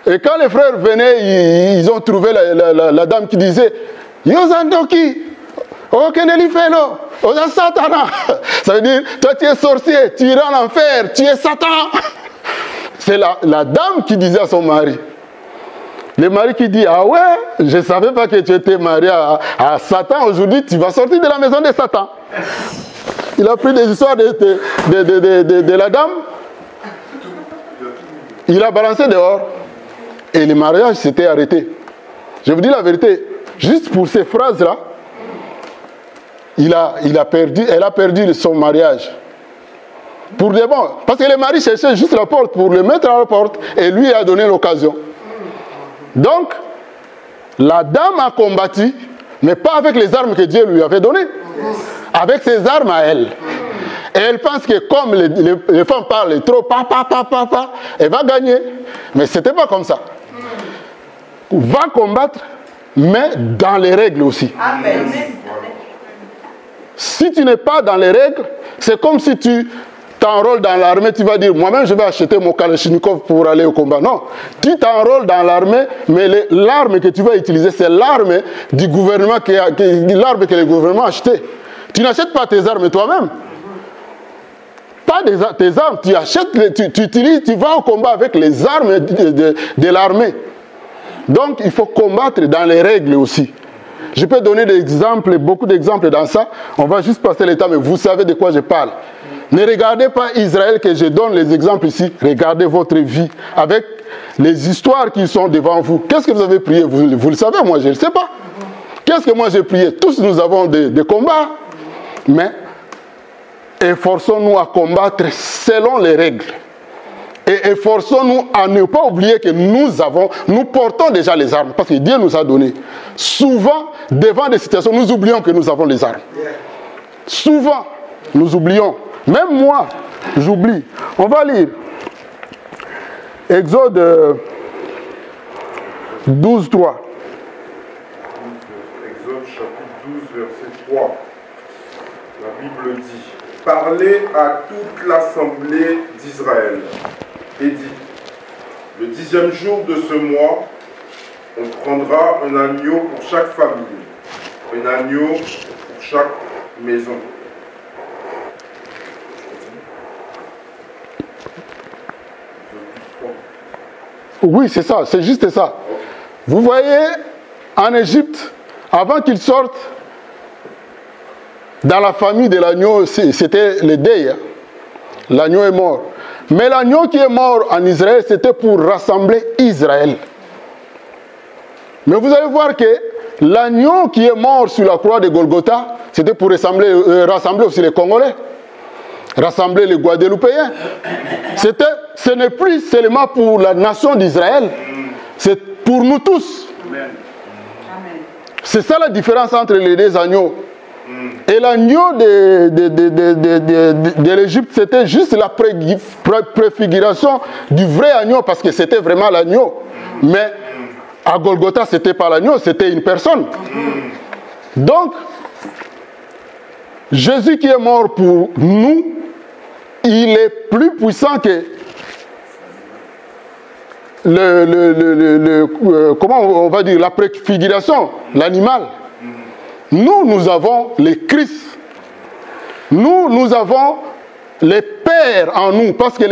Et quand les frères venaient, ils ont trouvé la dame qui disait, Yozandoki, Okenelifelo, Oza Satana. Ça veut dire, toi tu es sorcier, tu iras en enfer, tu es Satan. C'est la dame qui disait à son mari. Le mari qui dit, ah ouais, je ne savais pas que tu étais marié à Satan, aujourd'hui tu vas sortir de la maison de Satan. Il a pris des histoires de la dame, il a balancé dehors, et le mariage s'était arrêté. Je vous dis la vérité, juste pour ces phrases-là, elle a perdu son mariage. Pour de bon. Parce que le mari cherchait juste la porte pour le mettre à la porte et lui a donné l'occasion. Donc, la dame a combattu, mais pas avec les armes que Dieu lui avait données. Avec ses armes à elle. Et elle pense que comme les femmes parlent trop, papa, elle va gagner. Mais ce n'était pas comme ça. Va combattre, mais dans les règles aussi. Amen. Si tu n'es pas dans les règles, c'est comme si tu t'enrôles dans l'armée, tu vas dire, moi-même je vais acheter mon Kalachnikov pour aller au combat. Non, tu t'enrôles dans l'armée, mais l'arme que tu vas utiliser, c'est l'arme du gouvernement, l'arme que le gouvernement a acheté. Tu n'achètes pas tes armes toi-même. Pas tes armes, tu achètes, tu utilises, tu vas au combat avec les armes de l'armée. Donc il faut combattre dans les règles aussi. Je peux donner des exemples, beaucoup d'exemples dans ça. On va juste passer le temps, mais vous savez de quoi je parle. Ne regardez pas Israël que je donne les exemples ici. Regardez votre vie avec les histoires qui sont devant vous. Qu'est-ce que vous avez prié? Vous le savez, moi je ne sais pas. Qu'est-ce que moi j'ai prié? Tous nous avons des combats. Mais efforçons-nous à combattre selon les règles. Et efforçons-nous à ne pas oublier que nous portons déjà les armes. Parce que Dieu nous a donné. Souvent, devant des situations, nous oublions que nous avons les armes. Souvent, nous oublions. Même moi, j'oublie. On va lire. Exode 12, 3.
Exode chapitre 12, verset 3. 3. La Bible dit, parlez à toute l'assemblée d'Israël et dit, le 10e jour de ce mois, on prendra un agneau pour chaque famille, un agneau pour chaque maison.
Oui, c'est ça, c'est juste ça. Vous voyez, en Égypte, avant qu'ils sortent, dans la famille de l'agneau, c'était le deuil. Hein. L'agneau est mort. Mais l'agneau qui est mort en Israël, c'était pour rassembler Israël. Mais vous allez voir que l'agneau qui est mort sur la croix de Golgotha, c'était pour rassembler aussi les Congolais, rassembler les Guadeloupéens. Ce n'est plus seulement pour la nation d'Israël, c'est pour nous tous. C'est ça la différence entre les deux agneaux. Et l'agneau de l'Égypte, c'était juste la préfiguration du vrai agneau, parce que c'était vraiment l'agneau. Mais à Golgotha, ce n'était pas l'agneau, c'était une personne. Donc, Jésus qui est mort pour nous, il est plus puissant que comment on va dire, la préfiguration, l'animal. Nous avons le Christ. Nous avons les pères en nous, parce que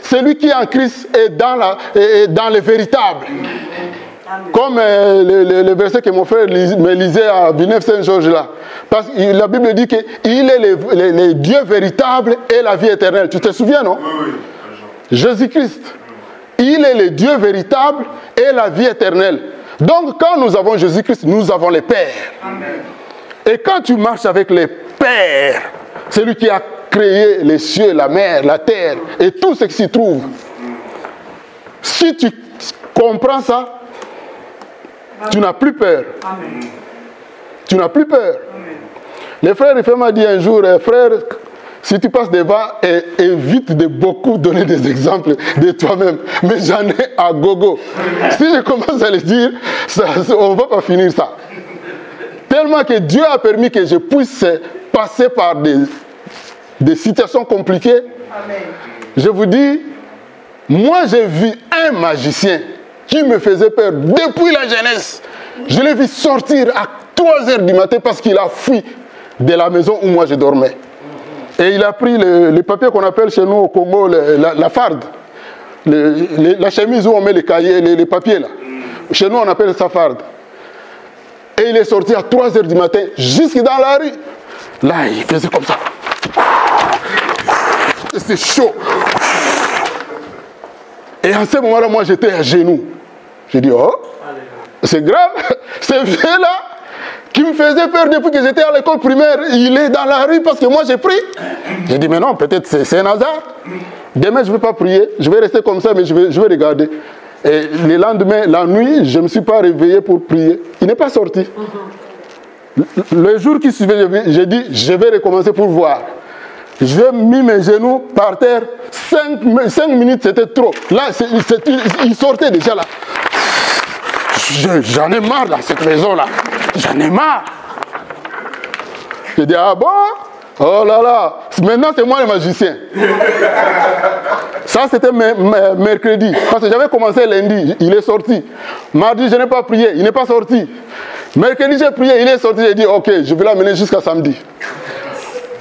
celui qui est en Christ est dans le véritable. Amen. Comme le verset que mon frère me lisait à Villeneuve-Saint-Georges là. Parce que la Bible dit qu'il est le Dieu véritable et la vie éternelle. Tu te souviens, non? Oui. Jésus-Christ. Il est le Dieu véritable et la vie éternelle. Donc, quand nous avons Jésus-Christ, nous avons les pères. Amen. Et quand tu marches avec les pères, celui qui a créé les cieux, la mer, la terre et tout ce qui s'y trouve, si tu comprends ça, Amen. Tu n'as plus peur. Amen. Tu n'as plus peur. Amen. Le frère Ifem m'a dit un jour, frère, si tu passes devant, évite de beaucoup donner des exemples de toi-même. Mais j'en ai à gogo. Si je commence à le dire, on ne va pas finir ça. Tellement que Dieu a permis que je puisse passer par des situations compliquées. Amen. Je vous dis, moi j'ai vu un magicien qui me faisait peur depuis la jeunesse. Je l'ai vu sortir à 3h du matin parce qu'il a fui de la maison où moi je dormais. Et il a pris les papiers qu'on appelle chez nous au Congo, la farde. La chemise où on met les cahiers, les papiers là. Chez nous on appelle ça farde. Et il est sorti à 3h du matin, jusque dans la rue. Là, il faisait comme ça. C'était chaud. Et en ce moment-là, moi j'étais à genoux. J'ai dit, oh, c'est grave. Ce vieux-là, qui me faisait peur depuis que j'étais à l'école primaire, il est dans la rue parce que moi j'ai pris. J'ai dit, mais non, peut-être c'est un hasard. Demain, je ne vais pas prier. Je vais rester comme ça, mais je vais regarder. Et le lendemain, la nuit, je ne me suis pas réveillé pour prier. Il n'est pas sorti. Le jour qui suivait, j'ai dit, je vais recommencer pour voir. J'ai mis mes genoux par terre. 5 minutes, c'était trop. Là, il sortait déjà là. J'en ai marre dans cette maison-là. J'en ai marre. J'ai dit, ah bon? Oh là là. Maintenant, c'est moi le magicien. Ça, c'était mercredi. Parce que j'avais commencé lundi. Il est sorti. Mardi, je n'ai pas prié. Il n'est pas sorti. Mercredi, j'ai prié. Il est sorti. J'ai dit, ok, je vais l'amener jusqu'à samedi.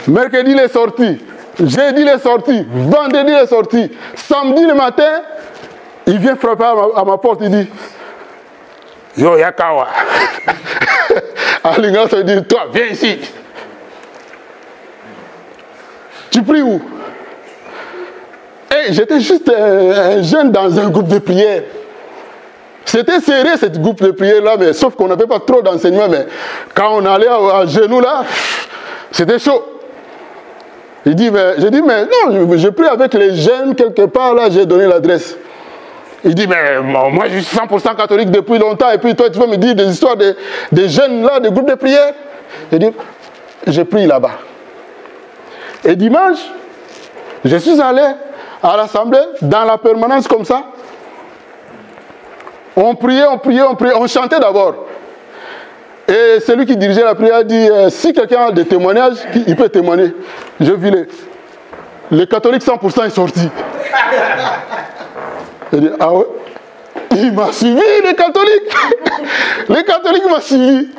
Mercredi, il est sorti. Jeudi, il est sorti. Vendredi, il est sorti. Samedi le matin, il vient frapper à ma porte. Il dit, yo, Yakawa. Alinga se dit, toi, viens ici. Tu pries où? Et j'étais juste un jeune dans un groupe de prière. C'était serré, ce groupe de prière-là, mais sauf qu'on n'avait pas trop d'enseignements. Mais quand on allait à genoux, là, c'était chaud. J'ai dit, mais non, je prie avec les jeunes quelque part, là, j'ai donné l'adresse. Il dit, mais moi je suis 100% catholique depuis longtemps, et puis toi tu veux me dire des histoires des jeunes là, des groupes de prière. Il dit, j'ai pris là-bas. Et dimanche, je suis allé à l'assemblée, dans la permanence comme ça. On priait, on chantait d'abord. Et celui qui dirigeait la prière a dit, si quelqu'un a des témoignages, il peut témoigner. Je vis les catholiques 100% est sorti. Il dit, ah ouais? Il m'a suivi, les catholiques. Les catholiques m'ont suivi.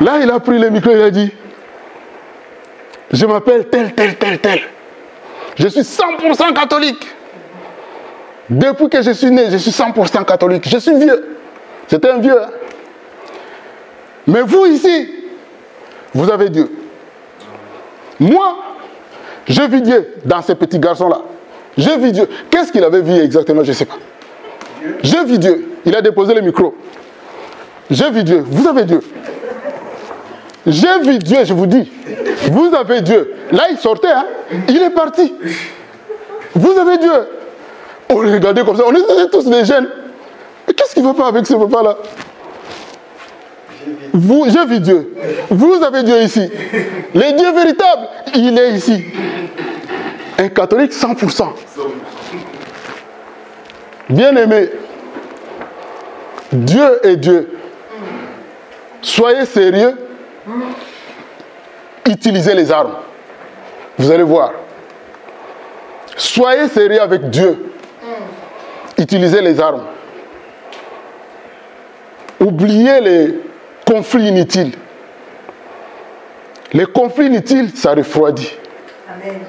Là, il a pris le micro, il a dit, je m'appelle tel. Je suis 100% catholique. Depuis que je suis né, je suis 100% catholique. Je suis vieux. C'était un vieux. Hein? Mais vous ici, vous avez Dieu. Moi, je vis Dieu dans ces petits garçons-là. Je vis Dieu. Qu'est-ce qu'il avait vu exactement? Je ne sais pas. Je vis Dieu. Il a déposé le micro. Je vis Dieu. Vous avez Dieu. Je vis Dieu, je vous dis. Vous avez Dieu. Là, il sortait. Hein? Il est parti. Vous avez Dieu. On les regardait comme ça. On était tous des jeunes. Mais qu'est-ce qui ne va pas avec ce papa-là? Je vis Dieu. Vous avez Dieu ici. Le Dieu véritable, il est ici. Un catholique 100%. Bien-aimé, Dieu est Dieu. Soyez sérieux. Utilisez les armes. Vous allez voir. Soyez sérieux avec Dieu. Utilisez les armes. Oubliez les conflits inutiles. Les conflits inutiles, ça refroidit.
Amen.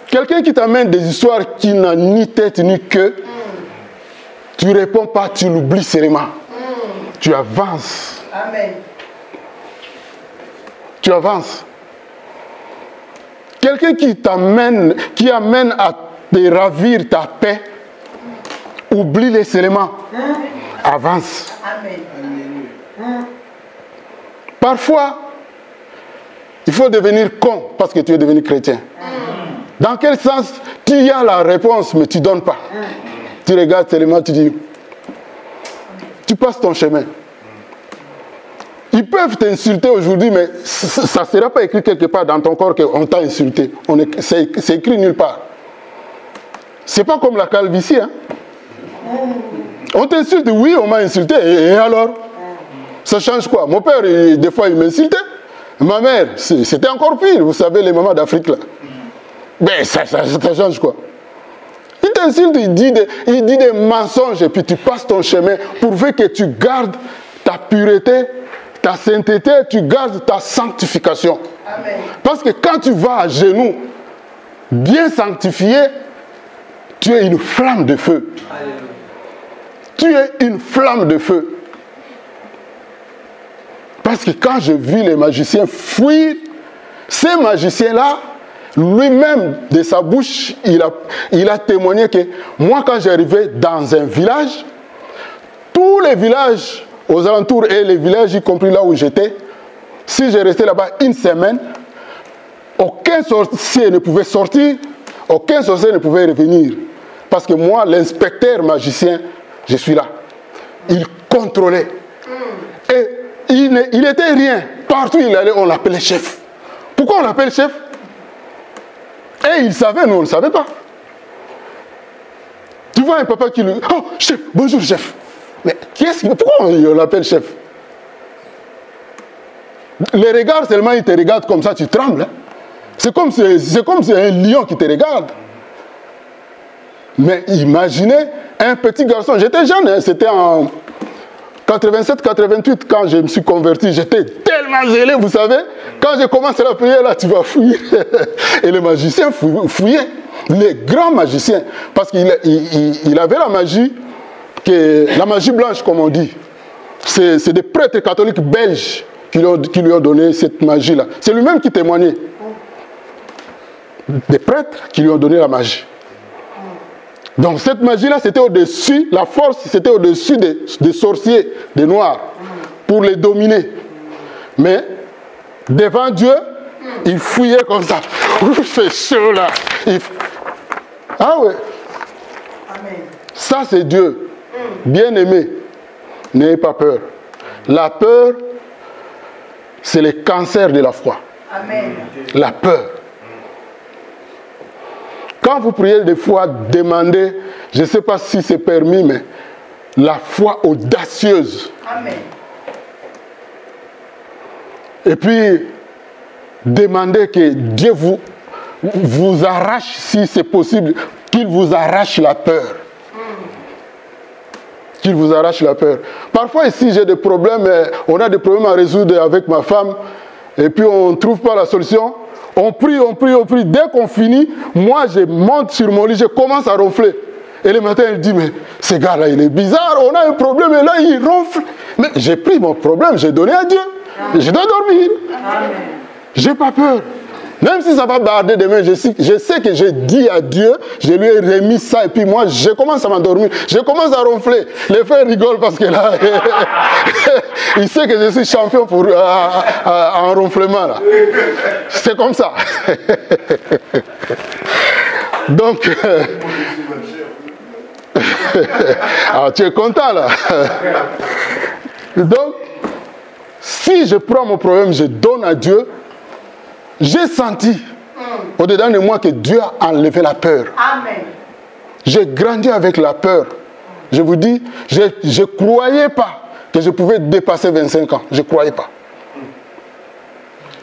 Quelqu'un qui t'amène des histoires qui n'ont ni tête ni queue, tu ne réponds pas, tu l'oublies seulement. Tu avances.
Amen.
Tu avances. Quelqu'un qui amène à te ravir ta paix, oublie les éléments. Avance.
Amen.
Parfois, il faut devenir con parce que tu es devenu chrétien. Dans quel sens? Tu as la réponse, mais tu ne donnes pas. Tu regardes seulement, tu dis, tu passes ton chemin. Ils peuvent t'insulter aujourd'hui, mais ça ne sera pas écrit quelque part dans ton corps qu'on t'a insulté. C'est écrit nulle part. Ce n'est pas comme la calvitie. Hein? On t'insulte, oui, on m'a insulté, et alors? Ça change quoi? Mon père, des fois, il m'insultait. Ma mère, c'était encore pire. Vous savez, les mamans d'Afrique, là. Mais ça change quoi? Il t'insulte, il dit des mensonges, et puis tu passes ton chemin, pourvu que tu gardes ta pureté, ta sainteté, tu gardes ta sanctification.
Amen.
Parce que quand tu vas à genoux, bien sanctifié, tu es une flamme de feu.
Alléluia.
Tu es une flamme de feu. Parce que quand je vis les magiciens fuir, ces magiciens-là, lui-même, de sa bouche, il a témoigné que moi, quand j'arrivais dans un village, tous les villages aux alentours et les villages, y compris là où j'étais, si je restais là-bas une semaine, aucun sorcier ne pouvait sortir, aucun sorcier ne pouvait revenir. Parce que moi, l'inspecteur magicien, je suis là. Il contrôlait. Et il n'était rien. Partout où il allait, on l'appelait chef. Pourquoi on l'appelle chef? Et il savait, nous on ne savait pas. Tu vois un papa qui lui... Oh, chef, bonjour chef. Mais pourquoi on l'appelle chef? Les regards seulement, il te regarde comme ça, tu trembles. Hein? C'est comme si un lion qui te regarde. Mais imaginez un petit garçon. J'étais jeune, hein, c'était en 87-88 quand je me suis converti. J'étais tellement zélé, vous savez. Quand j'ai commencé la prière, là, tu vas fouiller. Et les magiciens fouillaient. Les grands magiciens. Parce qu'il avait la magie, la magie blanche, comme on dit. C'est des prêtres catholiques belges qui lui ont donné cette magie-là. C'est lui-même qui témoignait. Des prêtres qui lui ont donné la magie. Donc cette magie-là, c'était au-dessus, la force, c'était au-dessus des sorciers, des noirs, pour les dominer. Mais devant Dieu, il fouillait comme ça. Il fait chaud là. Ah ouais.
Amen.
Ça c'est Dieu. Bien-aimé, n'ayez pas peur. La peur, c'est le cancer de la foi.
Amen.
La peur. Quand vous priez des fois, demandez, je ne sais pas si c'est permis, mais la foi audacieuse.
Amen.
Et puis, demandez que Dieu vous arrache, si c'est possible, qu'il vous arrache la peur. Qu'il vous arrache la peur. Parfois ici, j'ai des problèmes, on a des problèmes à résoudre avec ma femme, et puis on ne trouve pas la solution. On prie, on prie, on prie. Dès qu'on finit, moi, je monte sur mon lit, je commence à ronfler. Et le matin, elle dit, mais ce gars-là, il est bizarre, on a un problème, et là, il ronfle. Mais j'ai pris mon problème, j'ai donné à Dieu. Je dois dormir. Je n'ai pas peur. Même si ça va barder demain, je sais que j'ai dit à Dieu, je lui ai remis ça, et puis moi, je commence à m'endormir. Je commence à ronfler. Les frères rigolent parce que là, il sait que je suis champion en ronflement. Là. C'est comme ça. Donc, ah, tu es content là. Donc, si je prends mon problème, je donne à Dieu, j'ai senti au-dedans de moi que Dieu a enlevé la peur.
Amen.
J'ai grandi avec la peur. Je vous dis, je ne croyais pas que je pouvais dépasser 25 ans. Je ne croyais pas.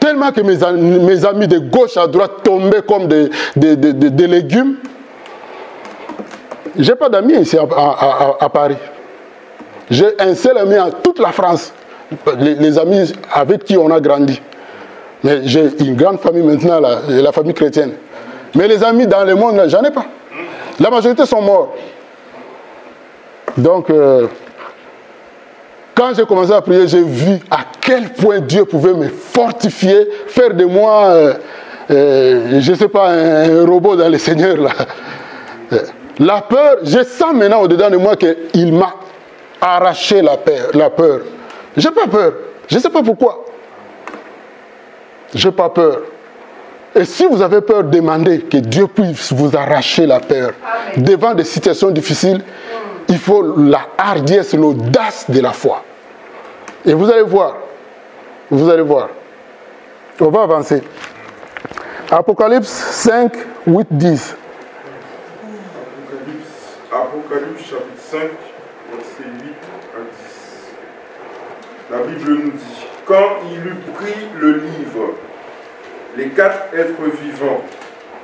Tellement que mes amis de gauche à droite tombaient comme des légumes. Je n'ai pas d'amis ici à Paris. J'ai un seul ami à toute la France. Les amis avec qui on a grandi. Mais j'ai une grande famille maintenant, la famille chrétienne. Mais les amis dans le monde, j'en ai pas. La majorité sont morts. Donc, quand j'ai commencé à prier, j'ai vu à quel point Dieu pouvait me fortifier, faire de moi, je ne sais pas, un robot dans le Seigneur. Là. La peur, je sens maintenant au-dedans de moi qu'il m'a arraché la peur. Je n'ai pas peur. Je ne sais pas pourquoi. Je n'ai pas peur. Et si vous avez peur, demandez que Dieu puisse vous arracher la peur. Amen. Devant des situations difficiles, il faut la hardiesse, l'audace de la foi. Et vous allez voir. Vous allez voir. On va avancer. Apocalypse 5, 8, 10.
Apocalypse chapitre 5, verset 8 à 10. La Bible nous dit: quand il eut pris le livre, les 4 êtres vivants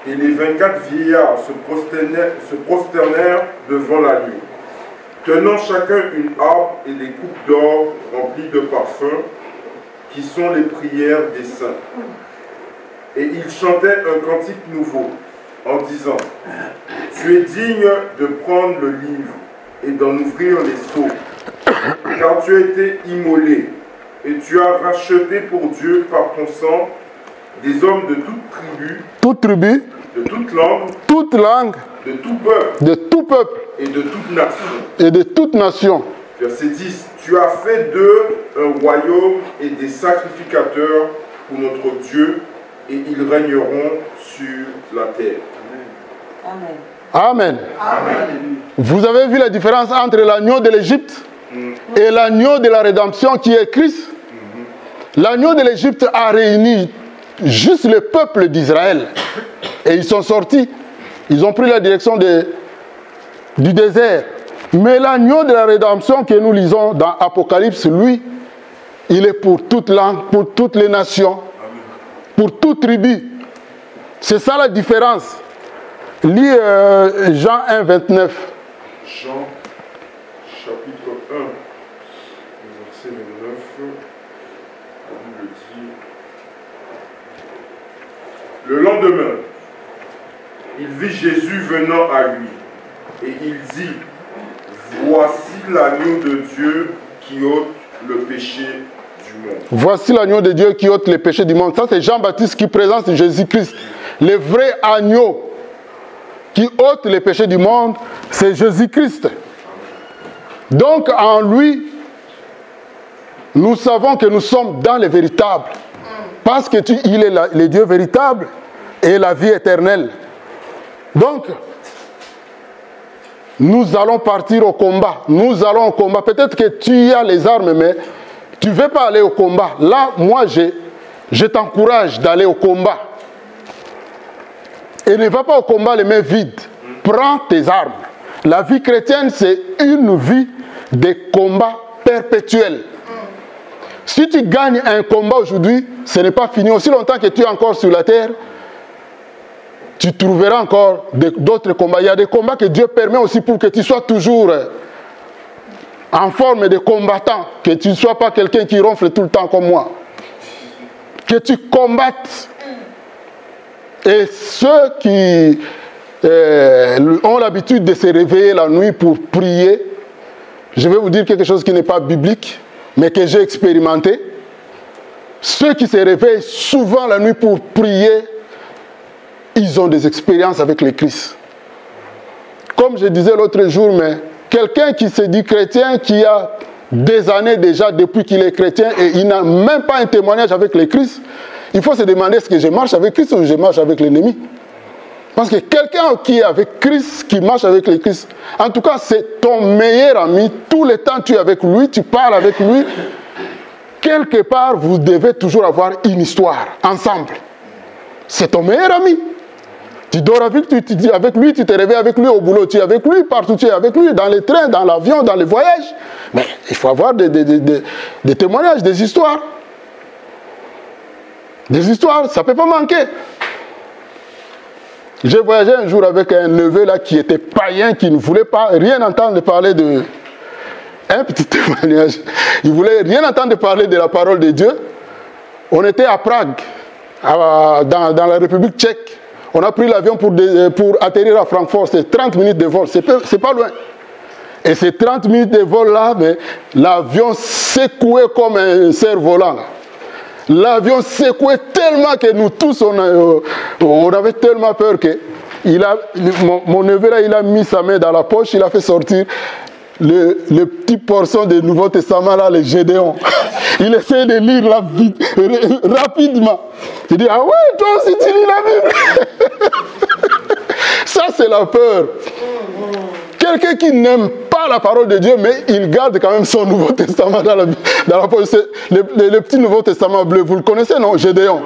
et les 24 vieillards se prosternèrent devant l'agneau, tenant chacun une harpe et des coupes d'or remplies de parfums, qui sont les prières des saints. Et ils chantaient un cantique nouveau, en disant: tu es digne de prendre le livre et d'en ouvrir les sceaux, car tu as été immolé, et tu as racheté pour Dieu par ton sang des hommes de toute tribu, de toute langue, de tout peuple et de toute nation. Verset 10. Tu as fait d'eux un royaume et des sacrificateurs pour notre Dieu, et ils régneront sur la terre.
Amen.
Amen.
Amen.
Vous avez vu la différence entre l'agneau de l'Égypte et l'agneau de la rédemption qui est Christ? L'agneau de l'Égypte a réuni juste le peuple d'Israël. Et ils sont sortis. Ils ont pris la direction du désert. Mais l'agneau de la rédemption que nous lisons dans Apocalypse, lui, il est pour toute langue, pour toutes les nations, pour toute tribu. C'est ça la différence. Lis Jean 1, 29.
Jean, chapitre 1, verset 29, la Bible dit: le lendemain, il vit Jésus venant à lui, et il dit: voici l'agneau de Dieu qui ôte le péché du monde.
Voici l'agneau de Dieu qui ôte le péché du monde. Ça, c'est Jean-Baptiste qui présente Jésus-Christ. Le vrai agneau qui ôte les péchés du monde, c'est Jésus-Christ. Donc, en lui, nous savons que nous sommes dans le véritable. Parce qu'il est le Dieu véritable et la vie éternelle. Donc, nous allons partir au combat. Nous allons au combat. Peut-être que tu as les armes, mais tu ne veux pas aller au combat. Là, moi, je t'encourage d'aller au combat. Et ne va pas au combat les mains vides. Prends tes armes. La vie chrétienne, c'est une vie de combat perpétuel. Si tu gagnes un combat aujourd'hui, ce n'est pas fini. Aussi longtemps que tu es encore sur la terre, tu trouveras encore d'autres combats. Il y a des combats que Dieu permet aussi pour que tu sois toujours en forme de combattant. Que tu ne sois pas quelqu'un qui ronfle tout le temps comme moi. Que tu combattes. Et ceux qui ont l'habitude de se réveiller la nuit pour prier, je vais vous dire quelque chose qui n'est pas biblique, mais que j'ai expérimenté. Ceux qui se réveillent souvent la nuit pour prier, ils ont des expériences avec le Christ. Comme je disais l'autre jour, mais quelqu'un qui se dit chrétien, qui a des années déjà depuis qu'il est chrétien et il n'a même pas un témoignage avec le Christ, il faut se demander est-ce que je marche avec Christ ou je marche avec l'ennemi. Parce que quelqu'un qui est avec Christ, qui marche avec le Christ, en tout cas c'est ton meilleur ami, tout le temps tu es avec lui, tu parles avec lui, quelque part vous devez toujours avoir une histoire ensemble. C'est ton meilleur ami. Tu dors avec lui, tu te réveilles avec lui au boulot, tu es avec lui, partout tu es avec lui, dans les trains, dans l'avion, dans les voyages. Mais il faut avoir des témoignages, des histoires. Des histoires, ça ne peut pas manquer. J'ai voyagé un jour avec un neveu là qui était païen, qui ne voulait pas rien entendre parler de... Un petit témoignage. Il ne voulait rien entendre parler de la parole de Dieu. On était à Prague, dans la République tchèque. On a pris l'avion pour atterrir à Francfort. C'est 30 minutes de vol. C'est pas loin. Et ces 30 minutes de vol là, l'avion secouait comme un cerf-volant. L'avion secouait tellement que nous tous, on avait tellement peur que mon neveu là, il a mis sa main dans la poche, il a fait sortir le petit portion du Nouveau Testament là, le Gédéon. Il essayait de lire là rapidement. Il dit, ah ouais, toi aussi tu lis la Bible. Ça c'est la peur. Quelqu'un qui n'aime pas la parole de Dieu, mais il garde quand même son Nouveau Testament dans la poche. Le petit Nouveau Testament bleu, vous le connaissez, non? Gédéon.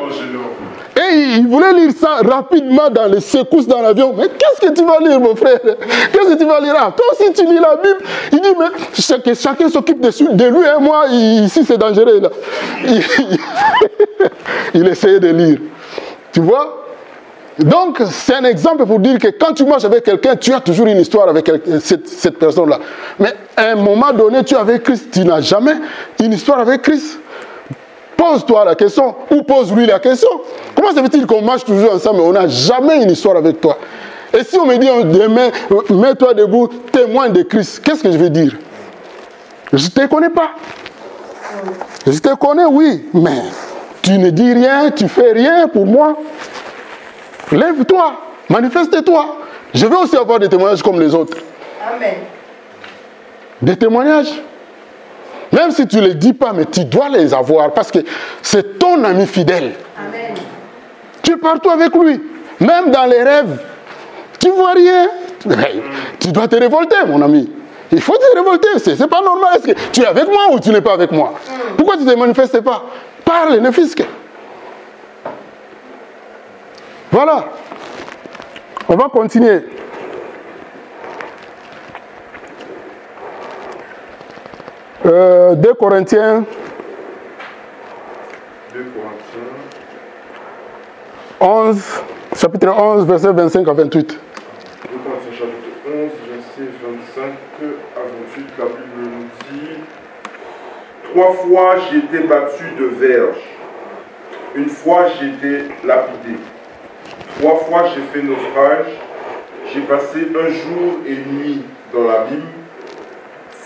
Et il voulait lire ça rapidement dans les secousses dans l'avion. Mais qu'est-ce que tu vas lire, mon frère? Qu'est-ce que tu vas lire? Ah, toi aussi tu lis la Bible. Il dit, mais chacun s'occupe de lui, hein, moi, ici c'est dangereux. Là. Il essayait de lire. Tu vois? Donc, c'est un exemple pour dire que quand tu marches avec quelqu'un, tu as toujours une histoire avec cette personne-là. Mais à un moment donné, tu es avec Christ, tu n'as jamais une histoire avec Christ. Pose-toi la question, ou pose-lui la question. Comment se fait-il qu'on marche toujours ensemble, mais on n'a jamais une histoire avec toi? Et si on me dit demain, mets-toi debout, témoin de Christ, qu'est-ce que je vais dire? Je ne te connais pas. Je te connais, oui, mais tu ne dis rien, tu ne fais rien pour moi. Lève-toi, manifeste-toi. Je vais aussi avoir des témoignages comme les autres.
Amen.
Des témoignages. Même si tu ne les dis pas, mais tu dois les avoir parce que c'est ton ami fidèle. Amen. Tu es partout avec lui. Même dans les rêves. Tu ne vois rien. Tu dois te révolter, mon ami. Il faut te révolter. C'est pas normal. Est-ce que tu es avec moi ou tu n'es pas avec moi? Pourquoi tu ne te manifestes pas? Parle, ne fisque. Voilà. On va continuer. « 2 Corinthiens 11, chapitre 11, verset 25 à 28.
2 Corinthiens chapitre 11, verset 25 à 28, la Bible nous dit « 3 fois j'ai été battu de verge, une fois j'ai été lapidé, 3 fois j'ai fait naufrage, j'ai passé un jour et une nuit dans l'abîme,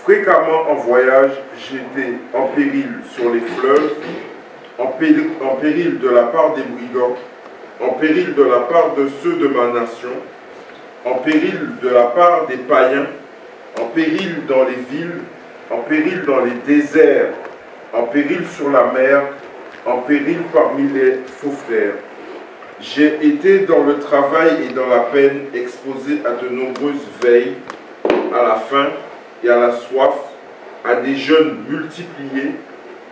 fréquemment en voyage, j'étais en péril sur les fleuves, en péril de la part des brigands, en péril de la part de ceux de ma nation, en péril de la part des païens, en péril dans les villes, en péril dans les déserts, en péril sur la mer, en péril parmi les faux frères. J'ai été dans le travail et dans la peine, exposé à de nombreuses veilles, à la faim et à la soif, à des jeûnes multipliés,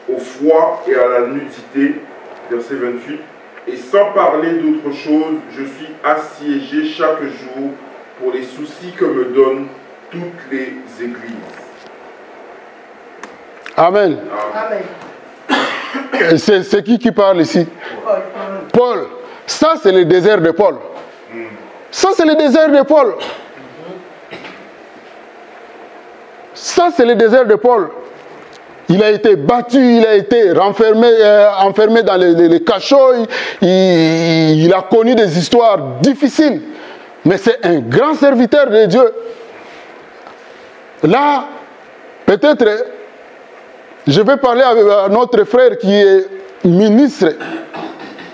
au froid et à la nudité, verset 28, et sans parler d'autre chose, je suis assiégé chaque jour pour les soucis que me donnent toutes les églises.
Amen.
Amen.
C'est qui parle ici? Paul. Ça, c'est le désert de Paul. Ça, c'est le désert de Paul. Ça, c'est le désert de Paul. Il a été battu, il a été enfermé dans les cachots. Il a connu des histoires difficiles. Mais c'est un grand serviteur de Dieu. Là, peut-être, je vais parler à notre frère qui est ministre,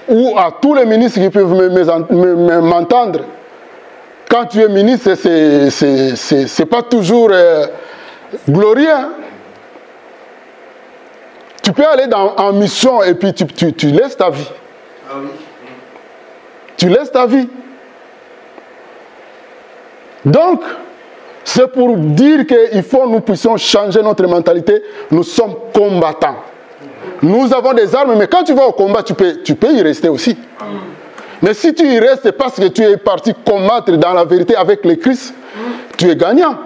ou à tous les ministres qui peuvent m'entendre. Quand tu es ministre, c'est pas toujours glorieux. Hein? Tu peux aller en mission et puis tu laisses ta vie. Ah oui. Tu laisses ta vie. Donc, c'est pour dire qu'il faut que nous puissions changer notre mentalité. Nous sommes combattants. Nous avons des armes, mais quand tu vas au combat, tu peux y rester aussi. Mais si tu y restes parce que tu es parti combattre dans la vérité avec le Christ, tu es gagnant.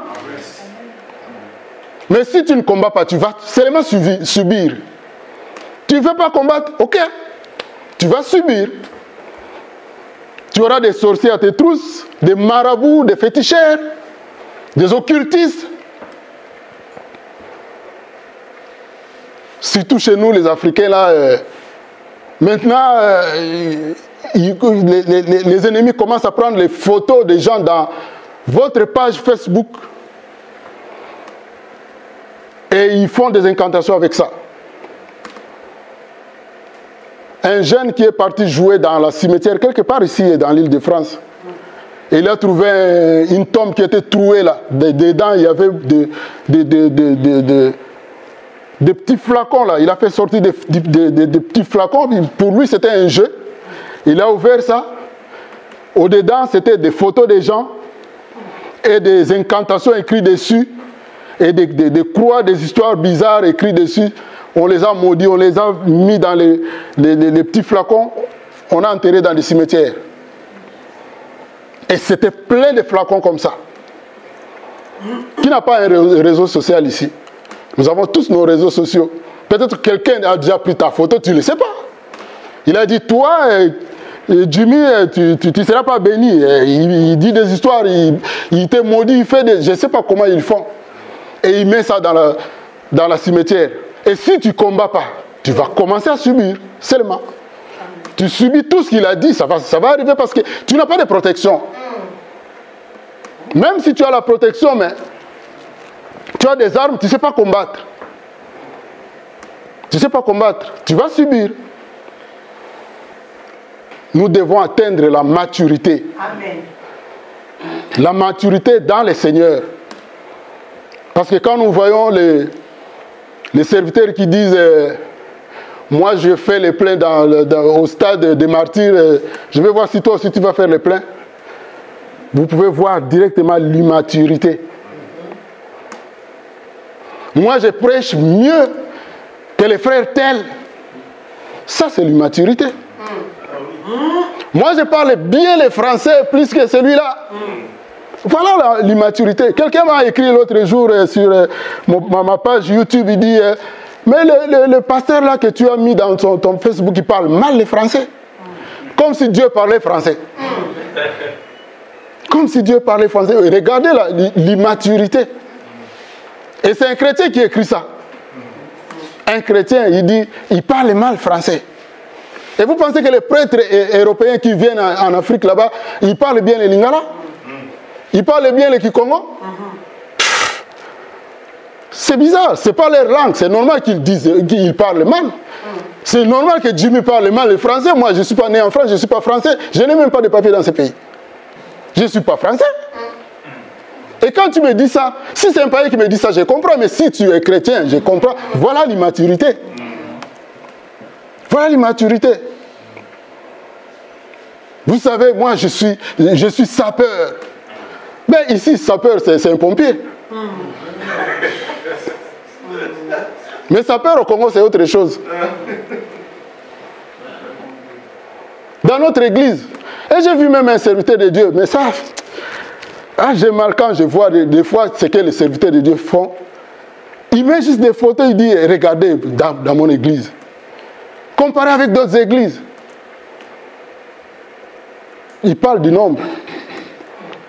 Mais si tu ne combats pas, tu vas seulement subir. Tu ne veux pas combattre, ok. Tu vas subir. Tu auras des sorciers à tes trousses, des marabouts, des féticheurs, des occultistes. Surtout chez nous, les Africains, là, maintenant, les ennemis commencent à prendre les photos des gens dans votre page Facebook. Et ils font des incantations avec ça. Un jeune qui est parti jouer dans la cimetière, quelque part ici, dans l'île de France. Et il a trouvé une tombe qui était trouée là. Dedans, il y avait des petits flacons là. Il a fait sortir des petits flacons. Pour lui, c'était un jeu. Il a ouvert ça. Au-dedans, c'était des photos des gens et des incantations écrites dessus. Et des croix, des histoires bizarres écrites dessus. On les a maudits, on les a mis dans les petits flacons. On a enterré dans des cimetières. Et c'était plein de flacons comme ça. Qui n'a pas un réseau social ici? Nous avons tous nos réseaux sociaux. Peut-être quelqu'un a déjà pris ta photo, tu ne le sais pas. Il a dit, toi, Jimmy, tu ne seras pas béni. Il dit des histoires, il te maudit, il fait des... Je ne sais pas comment ils font. Et il met ça dans la cimetière. Et si tu ne combats pas, tu vas commencer à subir seulement. Tu subis tout ce qu'il a dit, ça va arriver parce que tu n'as pas de protection. Même si tu as la protection, mais tu as des armes, tu ne sais pas combattre. Tu ne sais pas combattre, tu vas subir. Nous devons atteindre la maturité. Amen. La maturité dans le Seigneur. Parce que quand nous voyons les serviteurs qui disent moi je fais les pleins au stade des martyrs, je vais voir si toi aussi tu vas faire les pleins. Vous pouvez voir directement l'immaturité. Moi je prêche mieux que les frères tels. Ça c'est l'immaturité. Moi je parle bien les français plus que celui-là. Voilà l'immaturité. Quelqu'un m'a écrit l'autre jour sur ma page YouTube, il dit mais le pasteur là que tu as mis dans ton Facebook, il parle mal le français. Comme si Dieu parlait français. Comme si Dieu parlait français. Regardez l'immaturité. Et c'est un chrétien qui écrit ça. Un chrétien, il dit, il parle mal français. Et vous pensez que les prêtres européens qui viennent en Afrique là-bas, ils parlent bien les Lingala? Ils parlent bien les Kikongo? C'est bizarre, c'est pas leur langue, c'est normal qu'ils parlent mal. C'est normal que Jimmy parle mal le français. Moi, je ne suis pas né en France, je ne suis pas français, je n'ai même pas de papier dans ce pays. Je ne suis pas français. Et quand tu me dis ça, si c'est un païen qui me dit ça, je comprends, mais si tu es chrétien, je comprends. Voilà l'immaturité. Voilà l'immaturité. Vous savez, moi, je suis sapeur. Mais ici, sapeur, c'est un pompier. Mais sapeur au Congo, c'est autre chose. Dans notre église, et j'ai vu même un serviteur de Dieu, mais ça, j'ai mal quand je vois des fois ce que les serviteurs de Dieu font. Il met juste des photos, il dit, regardez dans mon église. comparé avec d'autres églises. Il parle du nombre.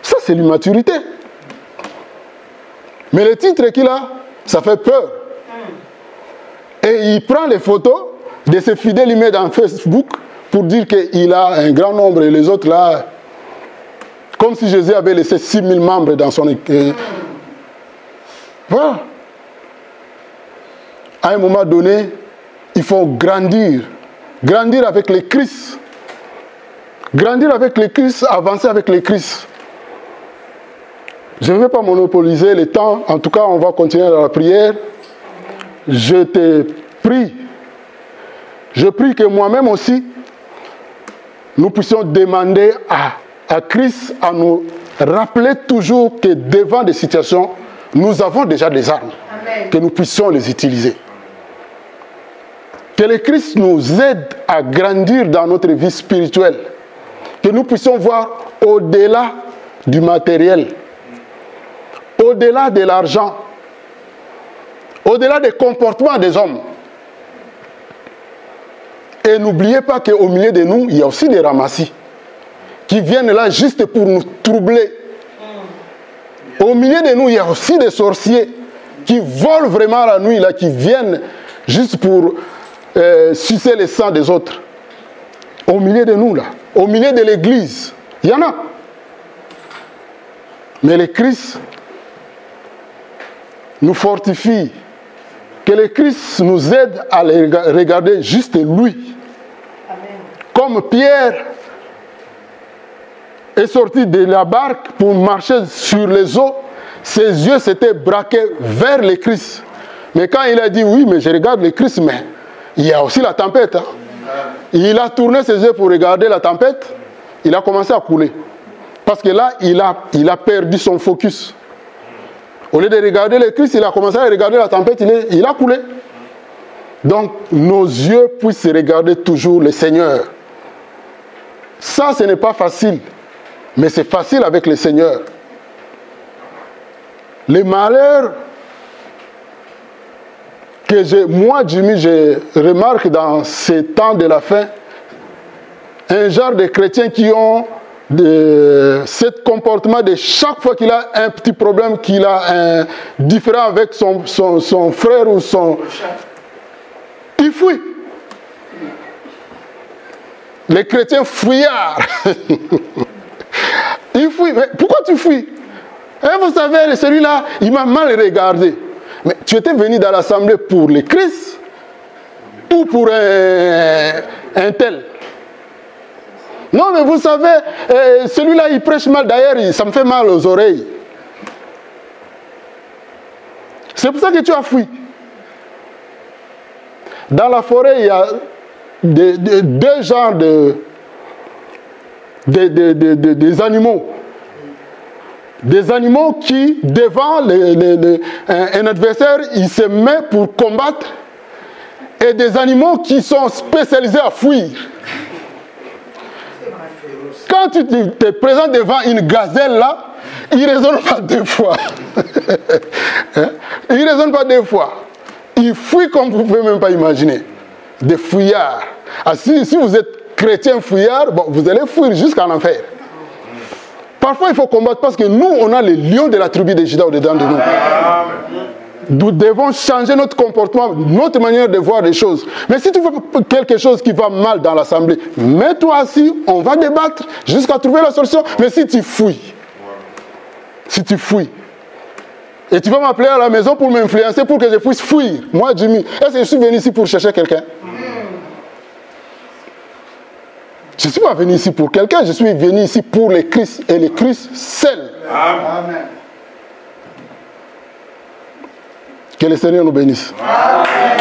Ça, c'est l'immaturité. Mais le titre qu'il a, ça fait peur. Et il prend les photos de ses fidèles, il met dans Facebook pour dire qu'il a un grand nombre et les autres là, comme si Jésus avait laissé 6000 membres dans son équipe. Voilà. À un moment donné, il faut grandir. Grandir avec le Christ. Grandir avec le Christ, avancer avec le Christ. Je ne vais pas monopoliser le temps. En tout cas, on va continuer dans la prière. Je te prie. Je prie que moi-même aussi, nous puissions demander à Christ à nous rappeler toujours que devant des situations, nous avons déjà des armes. Amen. Que nous puissions les utiliser. Que le Christ nous aide à grandir dans notre vie spirituelle. Que nous puissions voir au-delà du matériel, au-delà de l'argent, au-delà des comportements des hommes. Et n'oubliez pas qu'au milieu de nous, il y a aussi des ramassis qui viennent là juste pour nous troubler. Au milieu de nous, il y a aussi des sorciers qui volent vraiment la nuit, là, qui viennent juste pour sucer le sang des autres. Au milieu de nous, là, au milieu de l'église, il y en a. Mais le Christ nous fortifie. Que le Christ nous aide à regarder juste lui. Amen. Comme Pierre est sorti de la barque pour marcher sur les eaux, ses yeux s'étaient braqués vers le Christ. Mais quand il a dit oui, mais je regarde le Christ, mais il y a aussi la tempête. Hein. Il a tourné ses yeux pour regarder la tempête, il a commencé à couler. Parce que là, il a perdu son focus. Au lieu de regarder le Christ, il a commencé à regarder la tempête, il a coulé. Donc, nos yeux puissent regarder toujours le Seigneur. Ça, ce n'est pas facile. Mais c'est facile avec le Seigneur. Les malheurs que moi, Jimmy, je remarque dans ces temps de la fin, un genre de chrétiens qui ont ce comportement de chaque fois qu'il a un petit problème, qu'il a un différend avec son frère ou son... Il fuit. Les chrétiens fuyards. Il fuit. Mais pourquoi tu fuis? Et vous savez, celui-là, il m'a mal regardé. Mais tu étais venu dans l'assemblée pour le Christ ou pour un tel? Non, mais vous savez, celui-là, il prêche mal d'ailleurs, ça me fait mal aux oreilles. C'est pour ça que tu as fui. Dans la forêt, il y a deux genres des animaux. Des animaux qui, devant un adversaire, il se met pour combattre. Et des animaux qui sont spécialisés à fuir. Quand tu te présentes devant une gazelle là, il ne raisonne pas deux fois. Il ne raisonne pas deux fois. Il fuit comme vous ne pouvez même pas imaginer. Des fouillards. Ah, si vous êtes chrétien fouillard, bon, vous allez fuir jusqu'en enfer. Parfois il faut combattre parce que nous, on a les lions de la tribu de Juda au-dedans de nous. Nous devons changer notre comportement, notre manière de voir les choses. Mais si tu veux quelque chose qui va mal dans l'assemblée, mets-toi assis, on va débattre jusqu'à trouver la solution. Mais si tu fuis, et tu vas m'appeler à la maison pour m'influencer pour que je puisse fuir, moi Jimmy, est-ce que je suis venu ici pour chercher quelqu'un? Je ne suis pas venu ici pour quelqu'un, je suis venu ici pour le Christ et le Christ seul. Amen. Que le Seigneur nous bénisse. Amen.